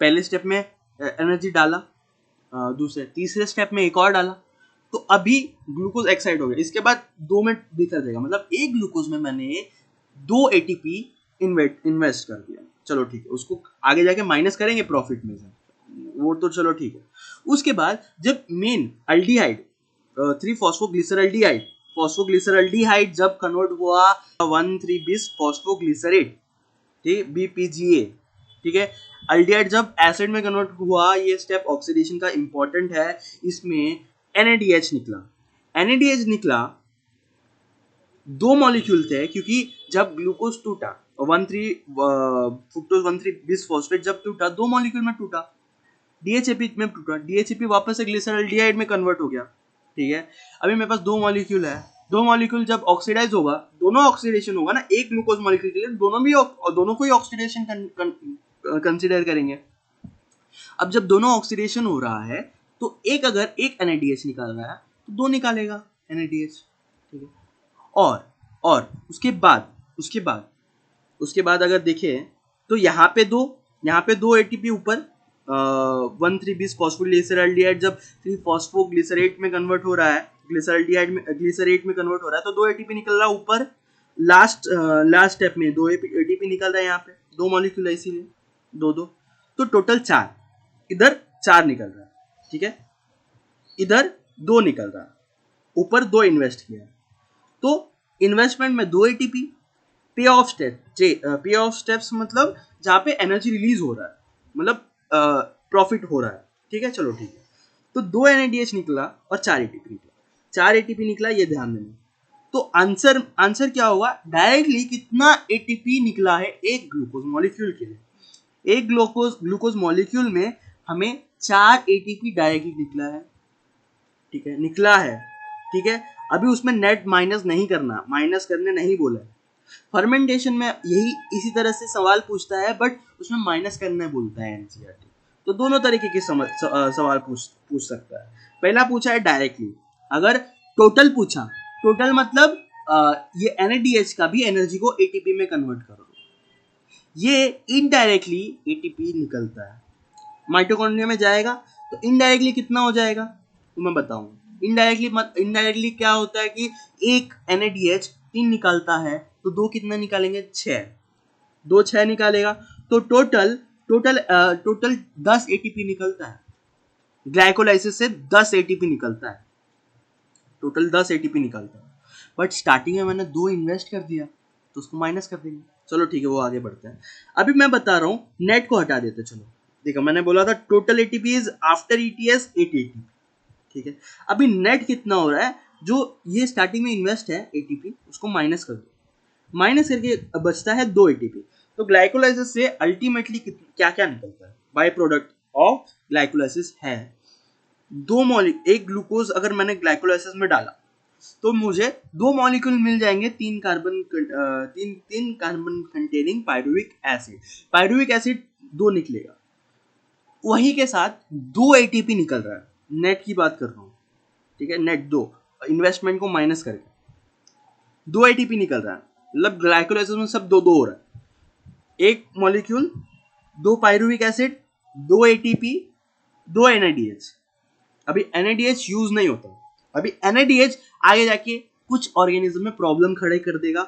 पहले स्टेप में एनर्जी डाला, दूसरे तीसरे स्टेप में एक और डाला, तो अभी ग्लूकोज एक्साइड हो गया। इसके बाद 2 में दिखा देगा, मतलब एक ग्लूकोज में मैंने 2 एटीपी इन्वेस्ट कर दिया। चलो ठीक है, उसको आगे जाके माइनस करेंगे प्रॉफिट में से, वो तो चलो ठीक है। उसके बाद जब मेन अल्डिहाइड 3 फॉस्फोग्लिसरल्डिहाइड जब कन्वर्ट हुआ 1,3-bis फॉस्फोग्लिसरेट, ठीक, BPGA, ठीक है। अल्डिहाइड जब एसिड में कन्वर्ट हुआ, ये स्टेप ऑक्सीडेशन का इंपॉर्टेंट है, इसमें NADH निकला। NADH निकला, 2 मॉलिक्यूल थे, क्योंकि जब ग्लूकोज टूटा 1,3 फ्रुक्टोज 1,3-bis फॉस्फेट जब टूटा 2 मॉलिक्यूल में टूटा, DHAP में टूटा, DHAP वापस से ग्लिसरल्डिहाइड में कन्वर्ट हो गया, ठीक है। अभी मेरे पास 2 मॉलिक्यूल है, 2 मॉलिक्यूल जब ऑक्सीडाइज होगा, दोनों ऑक्सीडेशन होगा ना, एक ग्लूकोज मॉलिक्यूल के लिए दोनों को ही ऑक्सीडेशन कंसीडर करेंगे। अब जब दोनों ऑक्सीडेशन हो रहा है, तो एक अगर एक NADH निकाल रहा है तो 2 निकालेगा NADH, ठीक है। और उसके बाद अगर देखें तो यहाँ पे दो एटीपी ऊपर 1,3-bis फॉस्फोग्लिसरल्डिहाइड जब 3 फॉस्फोग्लिसरेट में कन्वर्ट हो रहा है, ग्लिसरेट में कन्वर्ट हो रहा है, तो 2 एटीपी निकल रहा है ऊपर। लास्ट स्टेप में 2 एटीपी निकल रहा है, यहाँ पे 2 मॉलिक्यूल है इसीलिए 2-2, तो टोटल 4, इधर 4 निकल रहा है, ठीक है, इधर 2 निकल रहा है, ऊपर 2 इन्वेस्ट किया है। तो इन्वेस्टमेंट में 2 एटीपी, पे ऑफ स्टेप्स मतलब जहाँ पे एनर्जी रिलीज हो रहा है, मतलब प्रॉफिट हो रहा है, ठीक है। चलो ठीक है, तो 2 NADH निकला और 4 एटीपी निकला, 4 एटीपी निकला, ये ध्यान देना। तो आंसर क्या होगा, डायरेक्टली कितना एटीपी निकला है एक ग्लूकोज मॉलिक्यूल के लिए। एक ग्लूकोज मॉलिक्यूल में हमें 4 एटीपी डायरेक्टली निकला है, ठीक है, ठीक है। अभी उसमें नेट माइनस नहीं करना, माइनस करने नहीं बोला है। फर्मेंटेशन में यही इसी तरह से सवाल पूछता है, बट उसमें माइनस करने बोलता है NCERT। तो दोनों तरीके के सवाल पूछ सकता है। पहला पूछा है डायरेक्टली, अगर टोटल मतलब ये NADH का भी एनर्जी को ATP में कन्वर्ट करो, ये इनडायरेक्टली ATP निकलता है, माइटोकॉन्ड्रिया में जाएगा, तो इनडायरेक्टली कितना हो जाएगा तो मैं बताऊंगा। इनडायरेक्टली क्या होता है कि एक NADH 3 निकालता है, तो 2 कितना निकालेंगे, 6, 2 6 निकालेगा, तो टोटल 10 ATP निकलता है। ग्लाइकोलाइसिस से 10 ATP निकलता है, टोटल 10 ATP निकलता है, बट स्टार्टिंग में मैंने 2 इन्वेस्ट कर दिया, तो उसको माइनस कर देंगे। चलो ठीक है, वो आगे बढ़ते हैं। अभी मैं बता रहा हूँ, नेट को हटा देते। चलो देखो, मैंने बोला था total ATP is after ETS 8 ATP, ठीक है। अभी नेट कितना हो रहा है, जो ये स्टार्टिंग में इन्वेस्ट है ATP, उसको माइनस कर दो, माइनस करके बचता है 2 ATP। तो ग्लाइकोलाइसिस से अल्टीमेटली क्या क्या निकलता है, बाय प्रोडक्ट ऑफ ग्लाइकोलाइसिस है एक ग्लूकोज अगर मैंने ग्लाइकोलाइसिस में डाला, तो मुझे 2 मॉलिक्यूल मिल जाएंगे, 3 कार्बन कंटेनिंग पायरुविक एसिड 2 निकलेगा, वही के साथ 2 ATP निकल रहा है। नेट की बात कर रहा हूँ, ठीक है, नेट 2 इन्वेस्टमेंट को माइनस करके 2 ATP निकल रहा है, मतलब ग्लाइकोलाइसिस में सब 2-2 हो रहा है। एक molecule, 2 pyruvic acid, 2 ATP, 2 NADH। अभी NADH यूज नहीं होता, अभी NADH आगे जाके कुछ ऑर्गेनिज्म में प्रॉब्लम खड़े कर देगा,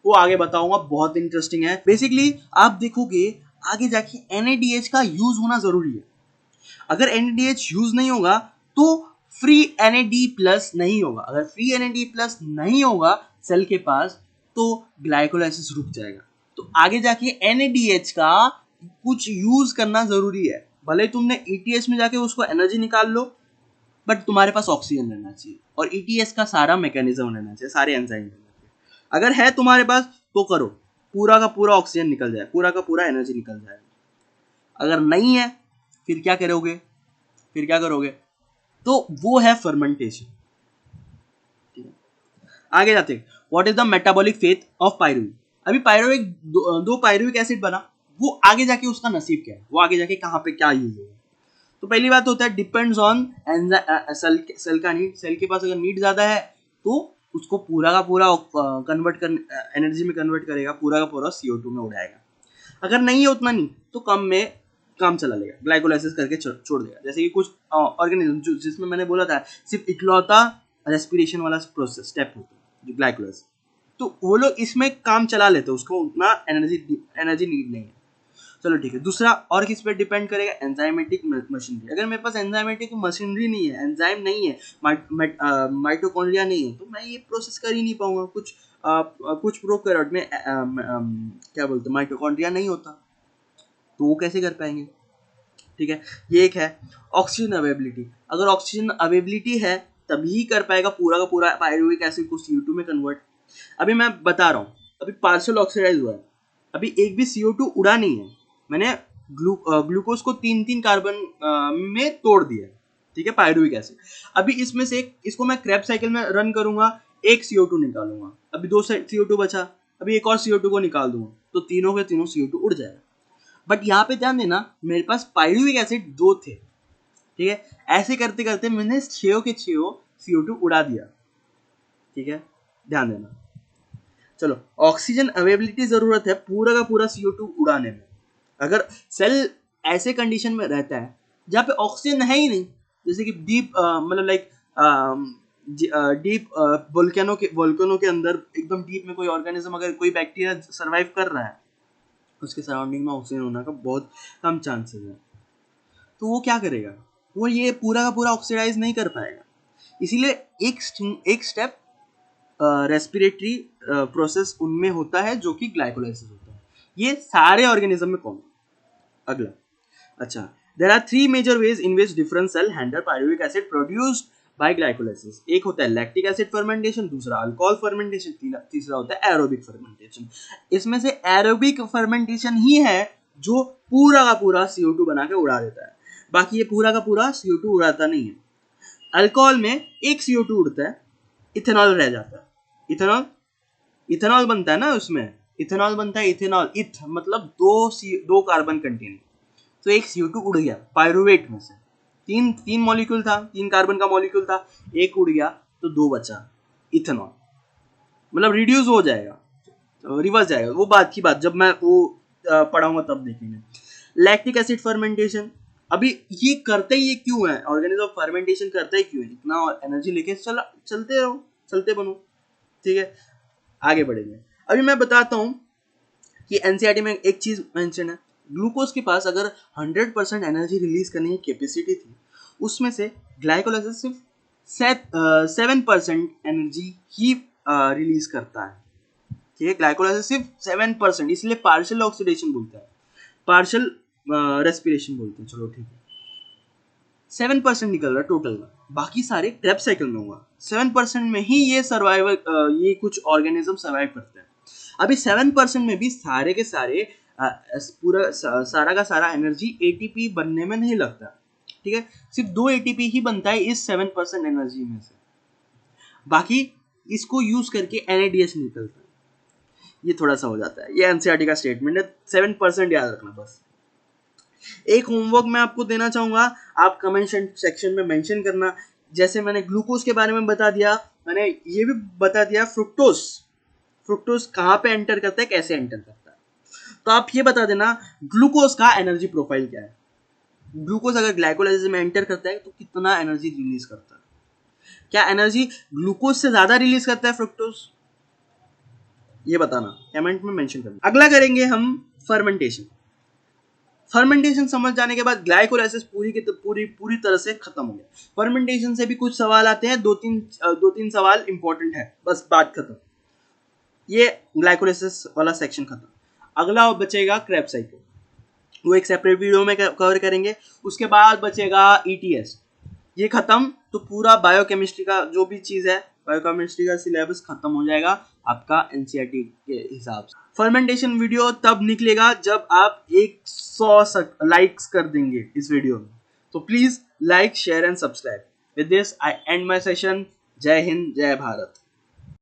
वो आगे बताऊंगा, बहुत इंटरेस्टिंग है। बेसिकली आप देखोगे आगे जाके NADH का यूज होना जरूरी है। अगर NADH यूज नहीं होगा तो फ्री NAD+ नहीं होगा, अगर फ्री NAD+ नहीं होगा सेल के पास, तो ग्लाइकोलाइसिस रुक जाएगा। तो आगे जाके NADH का कुछ यूज करना जरूरी है, भले तुमने ETS में जाके उसको एनर्जी निकाल लो, बट तुम्हारे पास ऑक्सीजन रहना चाहिए, और ETS का सारा मैकेनिज्म रहना चाहिए, सारे एंजाइम रहना चाहिए। अगर है तुम्हारे पास तो करो, पूरा का पूरा ऑक्सीजन निकल जाए, पूरा का पूरा एनर्जी निकल जाए। अगर नहीं है फिर क्या करोगे, तो वो है फर्मेंटेशन। आगे जाते हैं, what is the metabolic fate of pyruvic. अभी पायरुविक 2 पायरुविक एसिड बना, वो आगे जाके उसका नसीब क्या है, वो आगे जाके कहाँ पे क्या यूज होगा। तो पहली बात होता है डिपेंड्स ऑन सेल का नीड। सेल के पास अगर नीड ज्यादा है तो उसको पूरा का पूरा एनर्जी में कन्वर्ट करेगा, पूरा का पूरा CO2 में उड़ाएगा। अगर नहीं है उतना नहीं, तो कम में काम चला लेगा, ग्लाइकोलाइसिस करके छोड़ देगा। जैसे कि कुछ ऑर्गेनिज्म जिसमें मैंने बोला था सिर्फ इकलौता रेस्पिरेशन वाला प्रोसेस स्टेप होता है जो ग्लाइकोलाइसिस, तो वो लोग इसमें काम चला लेते हैं, उसको उतना एनर्जी नीड नहीं है। चलो ठीक है। दूसरा और किस पे डिपेंड करेगा, एंजाइमेटिक मशीनरी। अगर मेरे पास एंजाइमेटिक मशीनरी नहीं है, एंजाइम नहीं है, माइटोकॉन्ड्रिया नहीं है, तो मैं ये प्रोसेस कर ही नहीं पाऊंगा। कुछ प्रोकैरियोट में क्या बोलते हैं माइटोकॉन्ड्रिया नहीं होता, तो वो कैसे कर पाएंगे। ठीक है, ये एक है। ऑक्सीजन अवेबिलिटी, अगर ऑक्सीजन अवेबिलिटी है तभी कर पाएगा पूरा का पूरा पायरुविक एसिड को CO2 में कन्वर्ट। अभी मैं बता रहा हूँ, अभी पार्शियल ऑक्सीडाइज हुआ है, अभी एक भी CO2 उड़ा नहीं है, मैंने ग्लूकोज को 3-3 कार्बन में तोड़ दिया है। ठीक है, पायरुविक एसिड। अभी इसमें से इसको मैं क्रैब साइकिल में रन करूंगा, एक CO2 निकालूंगा, अभी 2 CO2 बचा, अभी एक और CO2 को निकाल दूंगा, तो तीनों के तीनों CO2 उड़ जाएगा। बट यहाँ पे ध्यान देना, मेरे पास पायरुविक एसिड 2 थे। ठीक है, ऐसे करते करते मैंने 6 के 6 CO2 उड़ा दिया। ठीक है, ध्यान देना। चलो, ऑक्सीजन अवेबिलिटी जरूरत है पूरा का पूरा CO2 उड़ाने में। अगर सेल ऐसे कंडीशन में रहता है जहाँ पे ऑक्सीजन है ही नहीं, जैसे कि डीप मतलब लाइक डीप वोल्केनो के अंदर एकदम डीप में कोई ऑर्गेनिज्म, अगर कोई बैक्टीरिया सरवाइव कर रहा है, उसके सराउंडिंग में ऑक्सीजन होने का बहुत कम चांसेस है, तो वो क्या करेगा, वो ये पूरा का पूरा ऑक्सीडाइज नहीं कर पाएगा। इसीलिए एक स्टेप रेस्पिरेटरी प्रोसेस उनमें होता है जो कि ग्लाइकोलाइसिस होता है। ये सारे ऑर्गेनिज्म में कॉमन। अगला, अच्छा, there are 3 major ways in which different cell handle pyruvic acid produced by glycolysis. एक होता है लैक्टिक एसिड फर्मेंटेशन, दूसरा अल्कोहल फर्मेंटेशन, तीसरा होता है एरोबिक फर्मेंटेशन। इसमें से एरोबिक फर्मेंटेशन ही है जो पूरा का पूरा CO2 बना के उड़ा देता है, बाकी ये पूरा का पूरा CO2 उड़ाता नहीं है। अल्कोहल में एक CO2 उड़ता है, इथेनॉल रह जाता है। इथेनॉल बनता है ना, उसमें इथेनॉल बनता है, इथेनॉल इथ मतलब दो कार्बन कंटेन, तो एक CO2 उड़ गया पायरुवेट में से। तीन मॉलिक्यूल था, 3 कार्बन का मॉलिक्यूल था, एक उड़ गया तो 2 बचा, इथेनॉल मतलब रिड्यूस हो जाएगा, रिवर्स जाएगा, वो बात की बात जब मैं वो पढ़ाऊंगा तब देखेंगे। लैक्टिक एसिड फर्मेंटेशन, अभी ये करते ही क्यों है, ऑर्गेनिज्म फर्मेंटेशन करता ही क्यों है, इतना एनर्जी लेके चलते रहो, चलते बनो। ठीक है, आगे बढ़ेंगे। अभी मैं बताता हूँ कि NCERT में एक चीज मेंशन है, ग्लूकोज के पास अगर 100% एनर्जी रिलीज करने की कैपेसिटी थी, उसमें से ग्लाइकोलाइसिस सिर्फ 7% एनर्जी ही रिलीज करता है। ठीक है, ग्लाइकोलाइसिस सिर्फ 7%, इसलिए पार्शियल ऑक्सीडेशन बोलते हैं, पार्शियल रेस्पिरेशन बोलते हैं। चलो ठीक है, 7% निकल रहा है टोटल में, बाकी सारे क्रैब साइकिल में हुआ। 7% में ही ये सर्वाइवल ये कुछ ऑर्गेनिज्म सर्वाइव करते हैं। अभी 7% में भी सारे के सारे पूरा सारा का सारा एनर्जी ATP बनने में नहीं लगता। ठीक है, सिर्फ 2 ATP ही बनता है इस 7% एनर्जी में से, बाकी इसको यूज करके NADH निकलता है। ये थोड़ा सा हो जाता है, ये NCERT का स्टेटमेंट है, 7% याद रखना बस। एक होमवर्क मैं आपको देना चाहूंगा, आप कमेंट सेक्शन में मेंशन करना। जैसे मैंने ग्लूकोज के बारे में बता दिया, मैंने ये भी बता दिया फ्रुक्टोज कहाँ पे एंटर करता है, कैसे एंटर करता है, तो आप ये बता देना ग्लूकोज का एनर्जी प्रोफाइल क्या है। ग्लूकोज अगर ग्लाइकोलाइसिस में एंटर करता है तो कितना एनर्जी रिलीज करता है, क्या एनर्जी ग्लूकोज से ज्यादा रिलीज करता है फ्रुक्टोज, ये बताना, कमेंट में मेंशन करना। अगला करेंगे हम फर्मेंटेशन। फर्मेंटेशन समझ जाने के बाद ग्लाइकोलाइसिस पूरी तरह से खत्म हो गया। फर्मेंटेशन से भी कुछ सवाल आते हैं, दो तीन सवाल इंपॉर्टेंट है, बस बात खत्म। ये ग्लाइकोलाइसिस वाला सेक्शन खत्म। अगला बचेगा क्रैब साइकिल, वो एक सेपरेट वीडियो में कवर करेंगे। उसके बाद बचेगा ETS, ये खत्म तो पूरा बायोकेमिस्ट्री का जो भी चीज है, बायोकेमिस्ट्री का सिलेबस खत्म हो जाएगा आपका NCERT के हिसाब से। फर्मेंटेशन वीडियो तब निकलेगा जब आप 100 लाइक्स कर देंगे इस वीडियो में, तो please like share and subscribe. With this I and my session. जय हिंद, जय भारत।